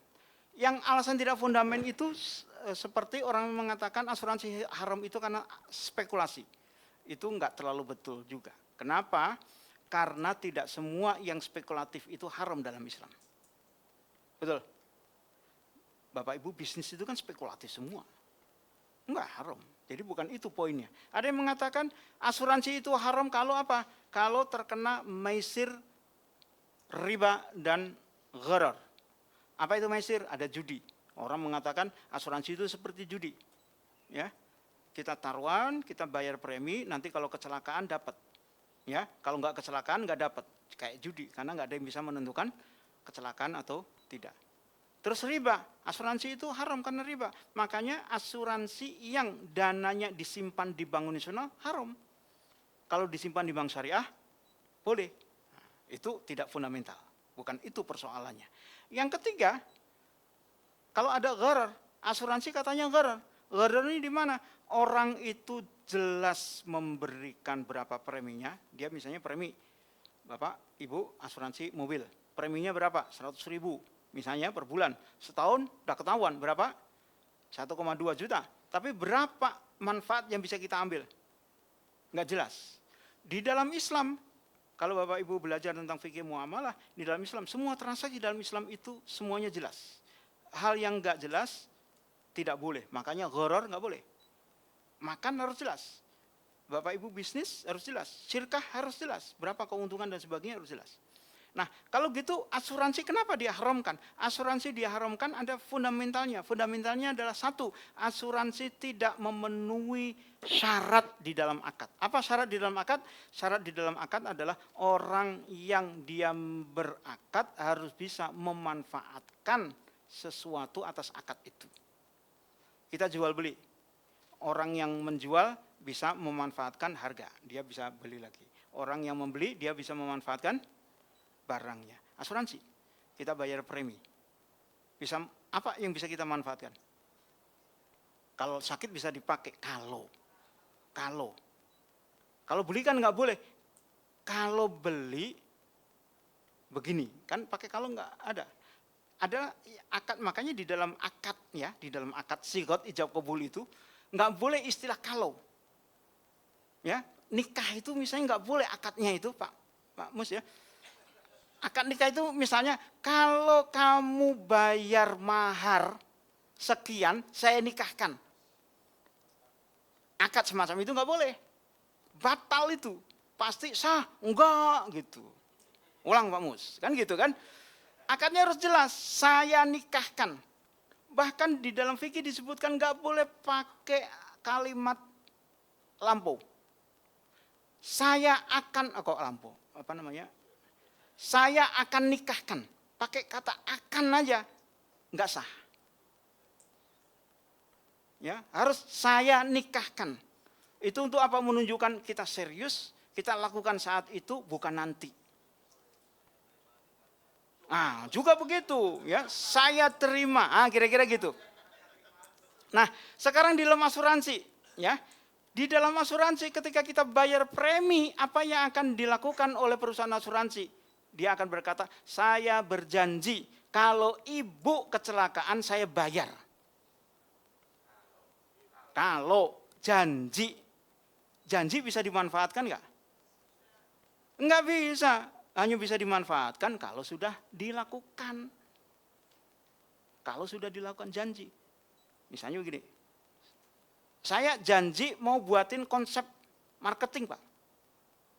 Yang alasan tidak fundamental itu seperti orang mengatakan asuransi haram itu karena spekulasi. Itu enggak terlalu betul juga. Kenapa? Karena tidak semua yang spekulatif itu haram dalam Islam. Betul? Bapak Ibu, bisnis itu kan spekulatif semua. Enggak haram. Jadi bukan itu poinnya. Ada yang mengatakan asuransi itu haram kalau apa? Kalau terkena maisir, riba, dan gharar. Apa itu maisir? Ada judi. Orang mengatakan asuransi itu seperti judi. Ya. Kita taruhan, kita bayar premi, nanti kalau kecelakaan dapat. Ya, kalau nggak kecelakaan nggak dapat. Kayak judi, karena nggak ada yang bisa menentukan kecelakaan atau tidak. Terus riba, asuransi itu haram karena riba. Makanya asuransi yang dananya disimpan di bank nasional haram. Kalau disimpan di bank syariah, boleh. Nah, itu tidak fundamental. Bukan itu persoalannya. Yang ketiga, kalau ada gharar, asuransi katanya gharar. Gharar ini di mana? Orang itu jelas memberikan berapa preminya. Dia misalnya premi, Bapak, Ibu, asuransi mobil. Preminya berapa? 100.000 misalnya per bulan. Setahun udah ketahuan berapa? 1,2 juta. Tapi berapa manfaat yang bisa kita ambil? Enggak jelas. Di dalam Islam, kalau Bapak Ibu belajar tentang fikih muamalah, di dalam Islam, semua transaksi dalam Islam itu semuanya jelas. Hal yang enggak jelas tidak boleh. Makanya gharar enggak boleh. Makan harus jelas. Bapak Ibu bisnis harus jelas, syirkah harus jelas, berapa keuntungan dan sebagainya harus jelas. Nah, kalau gitu asuransi kenapa diharamkan? Asuransi diharamkan ada fundamentalnya. Fundamentalnya adalah satu, asuransi tidak memenuhi syarat di dalam akad. Apa syarat di dalam akad? Syarat di dalam akad adalah orang yang dia berakad harus bisa memanfaatkan sesuatu atas akad itu. Kita jual beli. Orang yang menjual bisa memanfaatkan harga, dia bisa beli lagi. Orang yang membeli dia bisa memanfaatkan barangnya. Asuransi, kita bayar premi. Bisa apa yang bisa kita manfaatkan? Kalau sakit bisa dipakai. Kalau beli kan nggak boleh. Kalau beli begini, kan pakai kalau nggak ada. Ada akad, makanya di dalam akad ya, di dalam akad sigot ijab kabul itu nggak boleh istilah kalau. Ya, nikah itu misalnya nggak boleh akadnya itu Pak Mus ya. Akad nikah itu misalnya kalau kamu bayar mahar sekian saya nikahkan. Akad semacam itu nggak boleh. Batal itu. Pasti sah, enggak gitu. Ulang Pak Mus, kan gitu kan. Akadnya harus jelas, saya nikahkan. Bahkan di dalam fikih disebutkan nggak boleh pakai kalimat lampau. Saya akan, saya akan nikahkan. Pakai kata akan aja, nggak sah. Ya, harus saya nikahkan. Itu untuk apa? Menunjukkan kita serius, kita lakukan saat itu, bukan nanti. Nah, juga begitu, ya. Saya terima, kira-kira gitu. Nah, sekarang di dalam asuransi, ya. Di dalam asuransi ketika kita bayar premi, apa yang akan dilakukan oleh perusahaan asuransi? Dia akan berkata, saya berjanji kalau ibu kecelakaan saya bayar. Kalau janji bisa dimanfaatkan nggak? Nggak bisa. Hanya bisa dimanfaatkan kalau sudah dilakukan. Kalau sudah dilakukan janji. Misalnya begini. Saya janji mau buatin konsep marketing, Pak.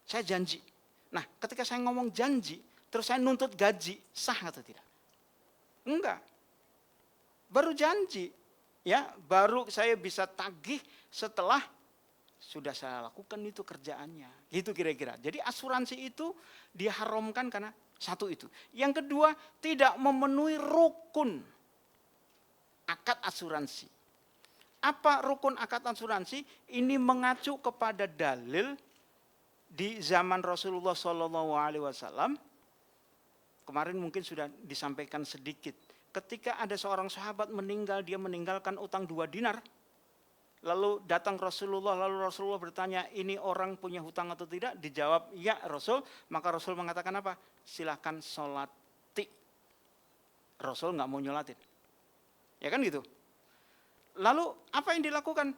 Saya janji. Nah, ketika saya ngomong janji, terus saya nuntut gaji, sah atau tidak? Enggak. Baru janji. Ya, baru saya bisa tagih setelah sudah saya lakukan itu kerjaannya. Gitu kira-kira. Jadi asuransi itu diharamkan karena satu itu. Yang kedua, tidak memenuhi rukun akad asuransi. Apa rukun akad asuransi? Ini mengacu kepada dalil di zaman Rasulullah SAW. Kemarin mungkin sudah disampaikan sedikit. Ketika ada seorang sahabat meninggal, dia meninggalkan utang 2 dinar. Lalu datang Rasulullah, lalu Rasulullah bertanya, ini orang punya hutang atau tidak? Dijawab, ya Rasul. Maka Rasul mengatakan apa? Silakan sholati. Rasul nggak mau nyolatin. Ya kan gitu. Lalu apa yang dilakukan?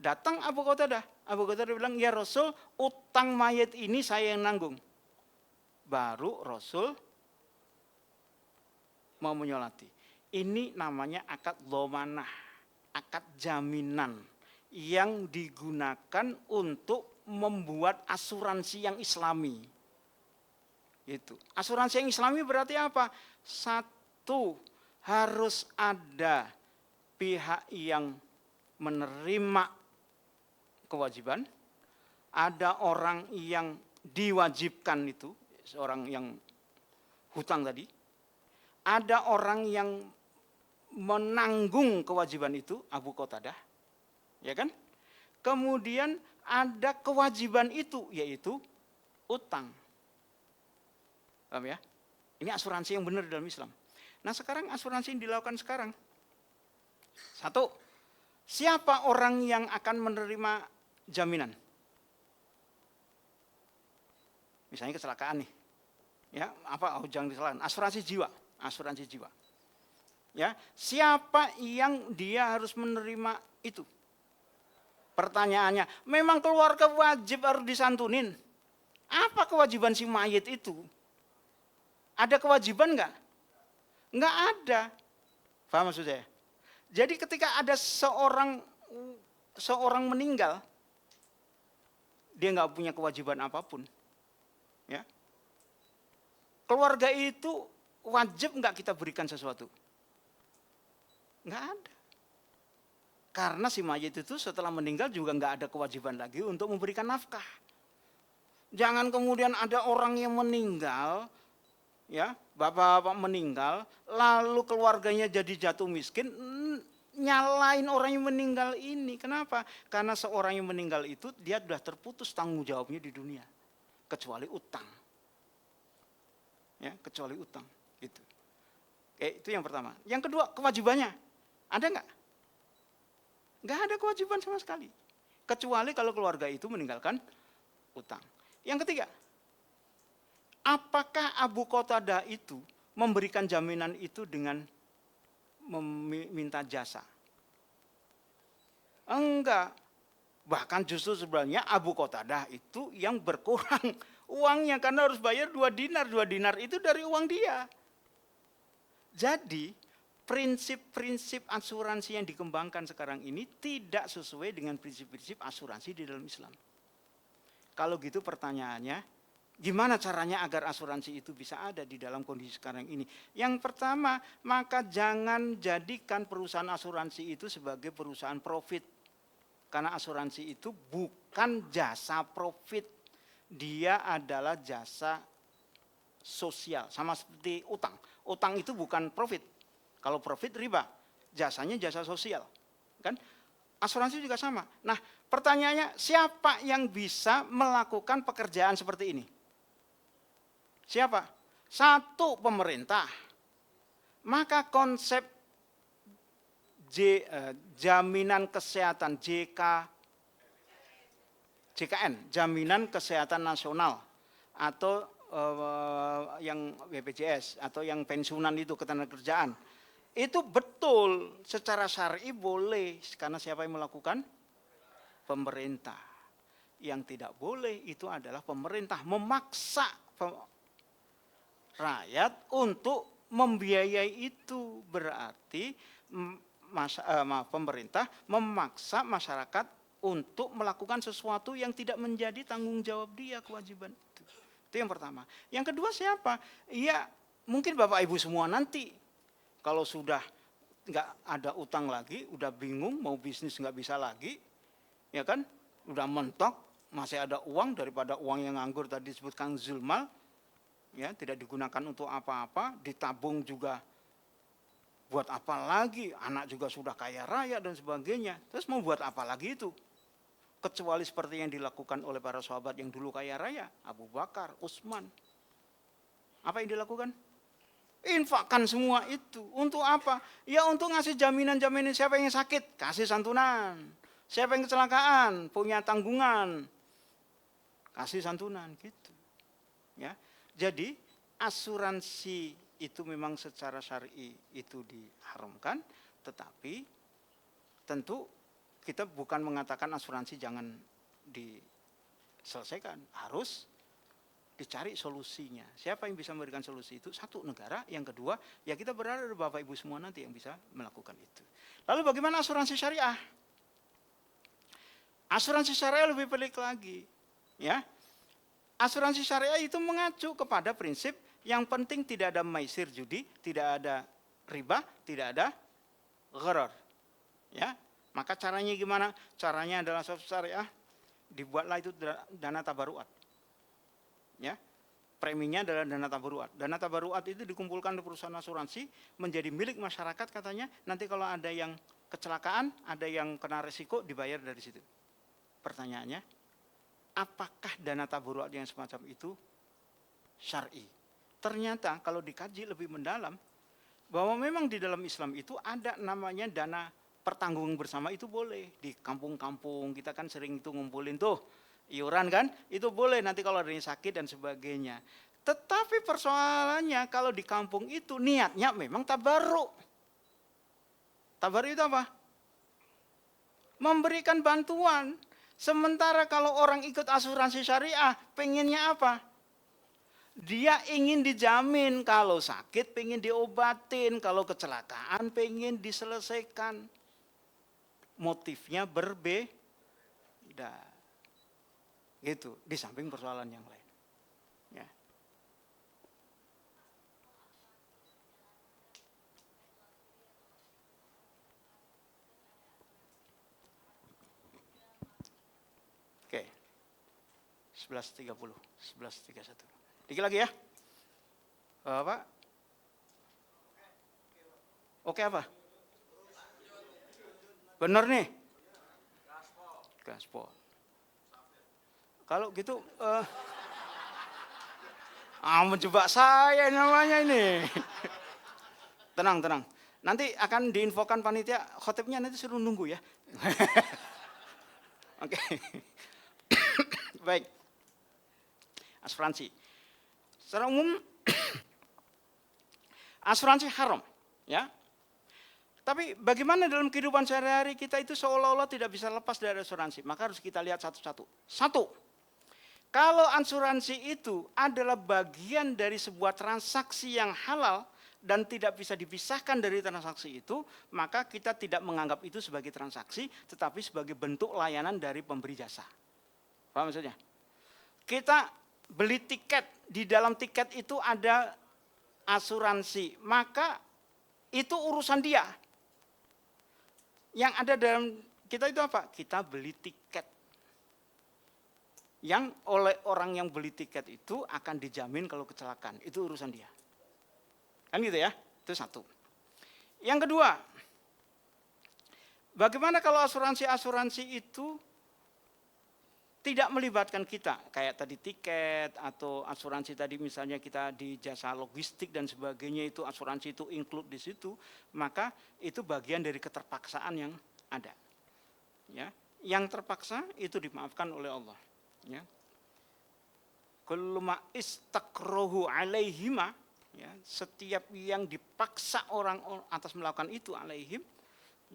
Datang Abu Qatadah. Abu Qatadah bilang, ya Rasul, utang mayat ini saya yang nanggung. Baru Rasul mau menyolati. Ini namanya akad dhamanah, akad jaminan yang digunakan untuk membuat asuransi yang islami. Itu. Asuransi yang islami berarti apa? Satu, harus ada pihak yang menerima kewajiban, ada orang yang diwajibkan itu, seorang yang hutang tadi, ada orang yang menanggung kewajiban itu, Abu Qatadah, ya kan? Kemudian ada kewajiban itu, yaitu utang. Paham ya? Ini asuransi yang benar dalam Islam. Nah sekarang asuransi yang dilakukan sekarang. Satu, siapa orang yang akan menerima jaminan? Misalnya kecelakaan nih. Ya, jangan disalahin. Asuransi jiwa. Ya, siapa yang dia harus menerima itu? Pertanyaannya, memang keluarga wajib harus disantunin. Apa kewajiban si mayit itu? Ada kewajiban enggak? Enggak ada. Paham maksud saya? Jadi ketika ada seorang meninggal, dia nggak punya kewajiban apapun. Ya. Keluarga itu wajib nggak kita berikan sesuatu? Nggak ada. Karena si mayit itu setelah meninggal juga nggak ada kewajiban lagi untuk memberikan nafkah. Jangan kemudian ada orang yang meninggal, ya, bapak-bapak meninggal, lalu keluarganya jadi jatuh miskin, nyalain orang yang meninggal ini. Kenapa? Karena seorang yang meninggal itu dia sudah terputus tanggung jawabnya di dunia, kecuali utang. Ya, kecuali utang. Gitu. Itu yang pertama. Yang kedua, kewajibannya ada nggak? Nggak ada kewajiban sama sekali, kecuali kalau keluarga itu meninggalkan utang. Yang ketiga, apakah Abu Qatadah itu memberikan jaminan itu dengan meminta jasa? Enggak. Bahkan justru sebenarnya Abu Qatadah itu yang berkurang uangnya karena harus bayar 2 dinar. 2 dinar itu dari uang dia. Jadi prinsip-prinsip asuransi yang dikembangkan sekarang ini tidak sesuai dengan prinsip-prinsip asuransi di dalam Islam. Kalau gitu pertanyaannya, gimana caranya agar asuransi itu bisa ada di dalam kondisi sekarang ini? Yang pertama, maka jangan jadikan perusahaan asuransi itu sebagai perusahaan profit. Karena asuransi itu bukan jasa profit. Dia adalah jasa sosial, sama seperti utang. Utang itu bukan profit. Kalau profit riba, jasanya jasa sosial. Kan? Asuransi juga sama. Nah, pertanyaannya, siapa yang bisa melakukan pekerjaan seperti ini? Siapa? Satu, pemerintah. Maka konsep jaminan kesehatan JKN, jaminan kesehatan nasional, atau yang BPJS atau yang pensiunan itu ketenagakerjaan, itu betul secara syar'i boleh, karena siapa yang melakukan? Pemerintah. Yang tidak boleh itu adalah pemerintah memaksa rakyat untuk membiayai itu. Berarti pemerintah memaksa masyarakat untuk melakukan sesuatu yang tidak menjadi tanggung jawab dia, kewajiban itu. Itu yang pertama. Yang kedua siapa? Ya mungkin Bapak Ibu semua nanti kalau sudah nggak ada utang lagi, udah bingung mau bisnis nggak bisa lagi, ya kan? Udah mentok, masih ada uang daripada uang yang nganggur tadi disebut kanzul mal, ya tidak digunakan untuk apa-apa, ditabung juga buat apa lagi? Anak juga sudah kaya raya dan sebagainya. Terus mau buat apa lagi itu? Kecuali seperti yang dilakukan oleh para sahabat yang dulu kaya raya, Abu Bakar, Utsman. Apa yang dilakukan? Infakkan semua itu. Untuk apa? Ya untuk ngasih jaminan-jaminan. Siapa yang sakit? Kasih santunan. Siapa yang kecelakaan? Punya tanggungan. Kasih santunan gitu. Ya. Jadi asuransi itu memang secara syar'i itu diharamkan, tetapi tentu kita bukan mengatakan asuransi jangan diselesaikan, harus dicari solusinya. Siapa yang bisa memberikan solusi itu? Satu, negara. Yang kedua, ya kita berharap Bapak Ibu semua nanti yang bisa melakukan itu. Lalu bagaimana asuransi syariah? Asuransi syariah lebih pelik lagi. Ya, asuransi syariah itu mengacu kepada prinsip yang penting tidak ada maisir judi, tidak ada riba, tidak ada gharar. Ya, maka caranya gimana? Caranya adalah syariah, dibuatlah itu dana tabaruat. Ya, preminya adalah dana tabaruat. Dana tabaruat itu dikumpulkan di perusahaan asuransi menjadi milik masyarakat katanya. Nanti kalau ada yang kecelakaan, ada yang kena resiko, dibayar dari situ. Pertanyaannya, apakah dana tabaruat yang semacam itu syar'i? Ternyata kalau dikaji lebih mendalam, bahwa memang di dalam Islam itu ada namanya dana pertanggungan bersama, itu boleh. Di kampung-kampung kita kan sering itu ngumpulin tuh iuran kan, itu boleh nanti kalau ada yang sakit dan sebagainya. Tetapi persoalannya kalau di kampung itu niatnya memang tabarruk. Tabarruk itu apa? Memberikan bantuan. Sementara kalau orang ikut asuransi syariah, pengennya apa? Dia ingin dijamin, kalau sakit pengen diobatin, kalau kecelakaan pengen diselesaikan. Motifnya berbeda. Gitu, di samping persoalan yang lain. Ya. Oke. 11.30, 11.31. Dikit lagi ya. Pak. Oke apa? Bener nih? Gaspol. Kalau gitu, menjebak saya namanya ini. Tenang, tenang. Nanti akan diinfokan panitia, khotibnya nanti suruh nunggu ya. Oke. Baik. Asuransi. Secara umum, asuransi haram, ya. Tapi bagaimana dalam kehidupan sehari-hari kita itu seolah-olah tidak bisa lepas dari asuransi. Maka harus kita lihat satu-satu. Satu, kalau asuransi itu adalah bagian dari sebuah transaksi yang halal dan tidak bisa dipisahkan dari transaksi itu, maka kita tidak menganggap itu sebagai transaksi, tetapi sebagai bentuk layanan dari pemberi jasa. Paham maksudnya? Kita beli tiket, di dalam tiket itu ada asuransi, maka itu urusan dia. Yang ada dalam kita itu apa? Kita beli tiket. Yang oleh orang yang beli tiket itu akan dijamin kalau kecelakaan. Itu urusan dia. Kan gitu ya? Itu satu. Yang kedua, bagaimana kalau asuransi-asuransi itu tidak melibatkan kita, kayak tadi tiket atau asuransi tadi misalnya kita di jasa logistik dan sebagainya, itu asuransi itu include di situ, maka itu bagian dari keterpaksaan yang ada. Ya, yang terpaksa itu dimaafkan oleh Allah. Ya. Kullu ma istakrohu alaihima, ya, setiap yang dipaksa orang atas melakukan itu alaihim,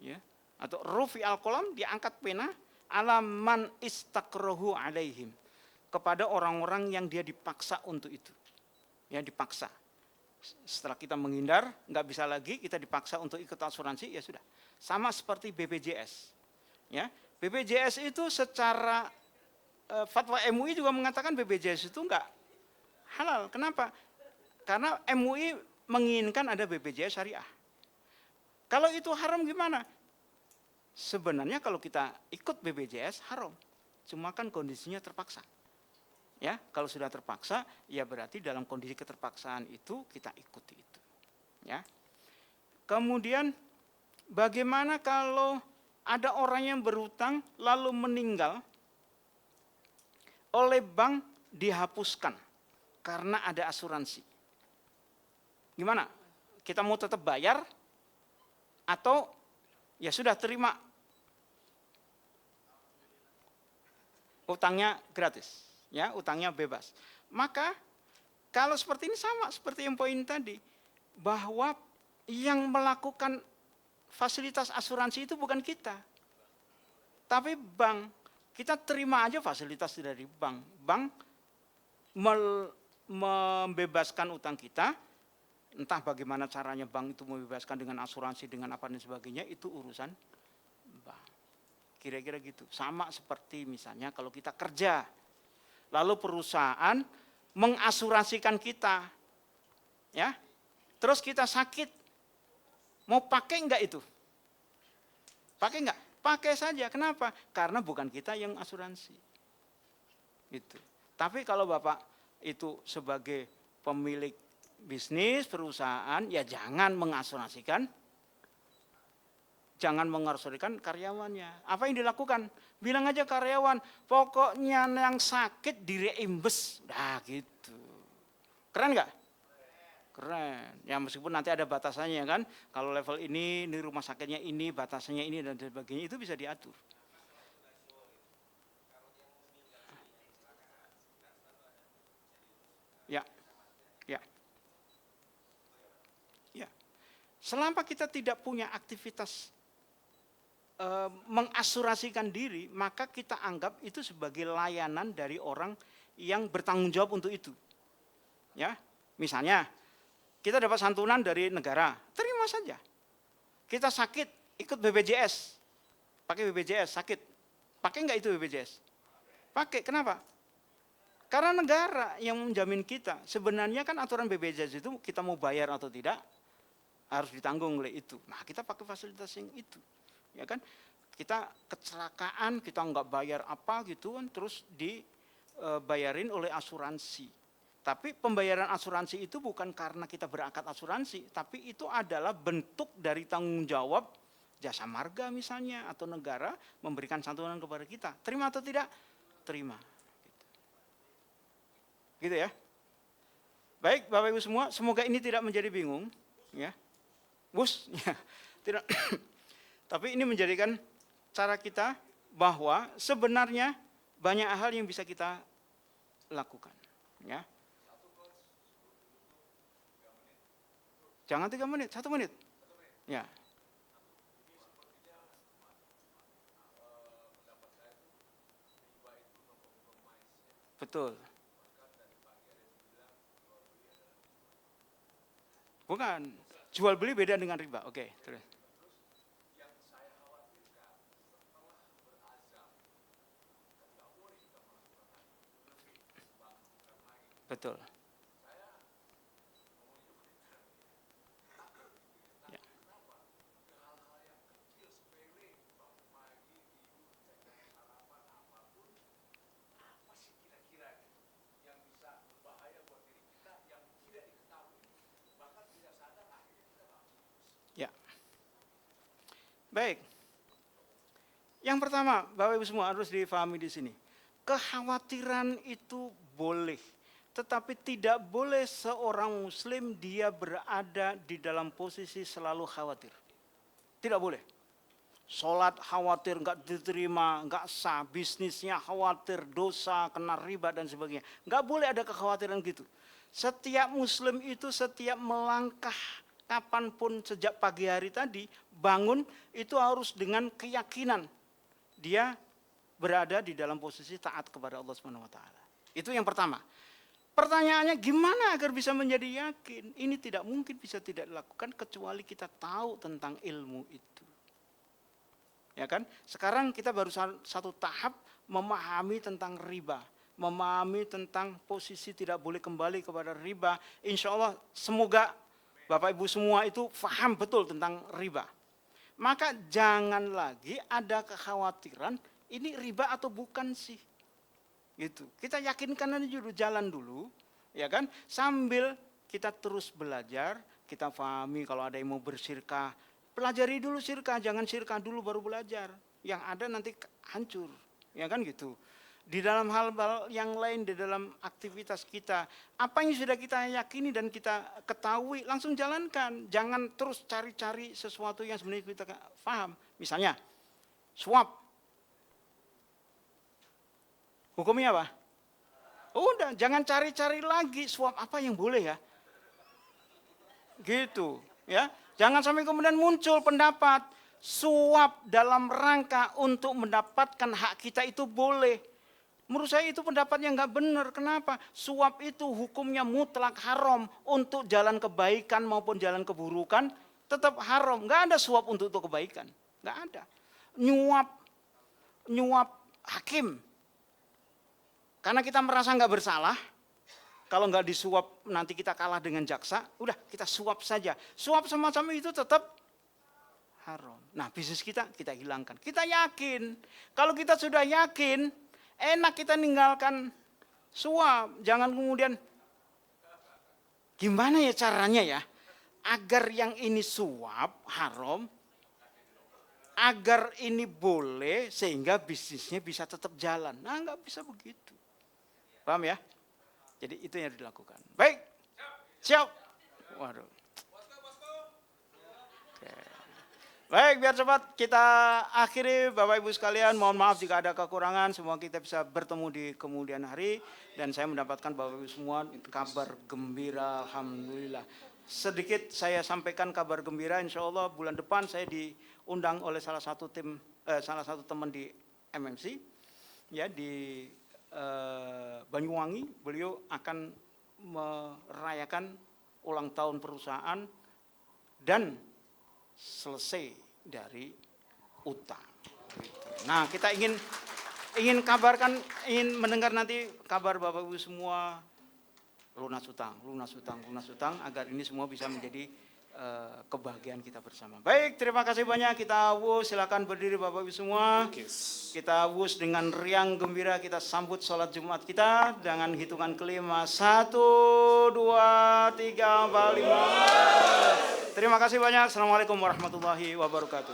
ya, atau rufi al-qalam, diangkat pena, alaman istakrohu alaihim, kepada orang-orang yang dia dipaksa untuk itu, ya, dipaksa. Setelah kita menghindar, nggak bisa lagi, kita dipaksa untuk ikut asuransi, ya sudah. Sama seperti BPJS, ya, BPJS itu secara fatwa MUI juga mengatakan BPJS itu nggak halal. Kenapa? Karena MUI menginginkan ada BPJS syariah. Kalau itu haram gimana? Sebenarnya kalau kita ikut BPJS haram, cuma kan kondisinya terpaksa. Ya, kalau sudah terpaksa, ya berarti dalam kondisi keterpaksaan itu kita ikuti itu. Ya. Kemudian bagaimana kalau ada orang yang berutang lalu meninggal, oleh bank dihapuskan karena ada asuransi. Gimana? Kita mau tetap bayar atau ya sudah terima utangnya gratis, ya, utangnya bebas. Maka kalau seperti ini sama seperti yang poin tadi, bahwa yang melakukan fasilitas asuransi itu bukan kita, tapi bank. Kita terima aja fasilitas dari bank. Bank membebaskan utang kita, entah bagaimana caranya bank itu membebaskan dengan asuransi, dengan apa dan sebagainya, itu urusan bank. Kira-kira gitu. Sama seperti misalnya kalau kita kerja, lalu perusahaan mengasuransikan kita, ya, terus kita sakit, mau pakai enggak itu? Pakai enggak? Pakai saja. Kenapa? Karena bukan kita yang asuransi. Gitu. Tapi kalau Bapak itu sebagai pemilik bisnis, perusahaan, ya jangan mengasuransikan karyawannya. Apa yang dilakukan? Bilang aja karyawan, pokoknya yang sakit direimbes. Udah gitu. Keren nggak? Keren. Ya meskipun nanti ada batasannya kan. Kalau level ini rumah sakitnya ini, batasannya ini dan sebagainya, itu bisa diatur. Ya. Ya. Ya. Selama kita tidak punya aktivitas mengasurasikan diri, maka kita anggap itu sebagai layanan dari orang yang bertanggung jawab untuk itu. Ya. Misalnya kita dapat santunan dari negara, terima saja. Kita sakit, ikut BPJS, pakai BPJS, sakit, pakai enggak itu BPJS? Pakai, kenapa? Karena negara yang menjamin kita. Sebenarnya kan aturan BPJS itu kita mau bayar atau tidak harus ditanggung oleh itu. Nah, kita pakai fasilitas yang itu. Ya kan? Kita kecelakaan, kita nggak bayar apa gitu kan, terus dibayarin oleh asuransi. Tapi pembayaran asuransi itu bukan karena kita berangkat asuransi, tapi itu adalah bentuk dari tanggung jawab jasa marga misalnya, atau negara memberikan santunan kepada kita. Terima atau tidak? Terima. Gitu ya. Baik Bapak Ibu semua, semoga ini tidak menjadi bingung. Ya. Bus, ya. Tidak. Tapi ini menjadikan cara kita bahwa sebenarnya banyak hal yang bisa kita lakukan. Ya. Jangan 3 menit, 1 menit. Ya. Betul. Bukan. Jual beli beda dengan riba. Oke, terus. Betul. Ya. Ya. Baik. Yang pertama, Bapak Ibu semua harus difahami di sini. Kekhawatiran itu boleh, tetapi tidak boleh seorang muslim dia berada di dalam posisi selalu khawatir. Tidak boleh. Sholat khawatir nggak diterima, nggak sah, bisnisnya khawatir, dosa, kena riba dan sebagainya. Nggak boleh ada kekhawatiran gitu. Setiap muslim itu setiap melangkah kapanpun sejak pagi hari tadi, bangun itu harus dengan keyakinan dia berada di dalam posisi taat kepada Allah Subhanahu wa taala. Itu yang pertama. Pertanyaannya gimana agar bisa menjadi yakin? Ini tidak mungkin bisa tidak dilakukan kecuali kita tahu tentang ilmu itu. Ya kan? Sekarang kita baru satu tahap memahami tentang riba, memahami tentang posisi tidak boleh kembali kepada riba. Insya Allah semoga Bapak Ibu semua itu paham betul tentang riba. Maka jangan lagi ada kekhawatiran ini riba atau bukan sih. Gitu. Kita yakinkan aja dulu, jalan dulu, ya kan? Sambil kita terus belajar, kita pahami kalau ada yang mau bersyirkah, pelajari dulu syirkah, jangan syirkah dulu baru belajar. Yang ada nanti hancur, ya kan gitu. Di dalam hal-hal yang lain, di dalam aktivitas kita, apa yang sudah kita yakini dan kita ketahui, langsung jalankan. Jangan terus cari-cari sesuatu yang sebenarnya kita paham. Misalnya, suap. Hukumnya apa? Udah, jangan cari-cari lagi suap apa yang boleh ya. Gitu, ya. Jangan sampai kemudian muncul pendapat suap dalam rangka untuk mendapatkan hak kita itu boleh. Menurut saya itu pendapat yang nggak benar. Kenapa? Suap itu hukumnya mutlak haram untuk jalan kebaikan maupun jalan keburukan tetap haram. Nggak ada suap untuk kebaikan, nggak ada. Nyuap hakim. Karena kita merasa nggak bersalah, kalau nggak disuap nanti kita kalah dengan jaksa, udah kita suap saja. Suap semacam itu tetap haram. Nah bisnis kita hilangkan. Kita yakin, kalau kita sudah yakin, enak kita ninggalkan suap. Jangan kemudian, gimana ya caranya ya, agar yang ini suap haram, agar ini boleh sehingga bisnisnya bisa tetap jalan. Nah nggak bisa begitu. Paham ya? Jadi itu yang dilakukan. Baik. Siap. Waduh. Oke. Baik, biar cepat kita akhiri Bapak Ibu sekalian. Mohon maaf jika ada kekurangan. Semua kita bisa bertemu di kemudian hari. Dan saya mendapatkan Bapak Ibu semua kabar gembira. Alhamdulillah. Sedikit saya sampaikan kabar gembira. Insya Allah bulan depan saya diundang oleh salah satu teman di MMC. Ya, di Banyuwangi, beliau akan merayakan ulang tahun perusahaan dan selesai dari utang. Nah, kita ingin ingin mendengar nanti kabar Bapak Ibu semua lunas utang agar ini semua bisa menjadi kebahagiaan kita bersama. Baik, terima kasih banyak. Kita wus, silakan berdiri Bapak Ibu semua. Kita wus dengan riang gembira, kita sambut sholat Jumat kita dengan hitungan kelima. 1, 2, 3, 4, 5. Terima kasih banyak. Assalamualaikum warahmatullahi wabarakatuh.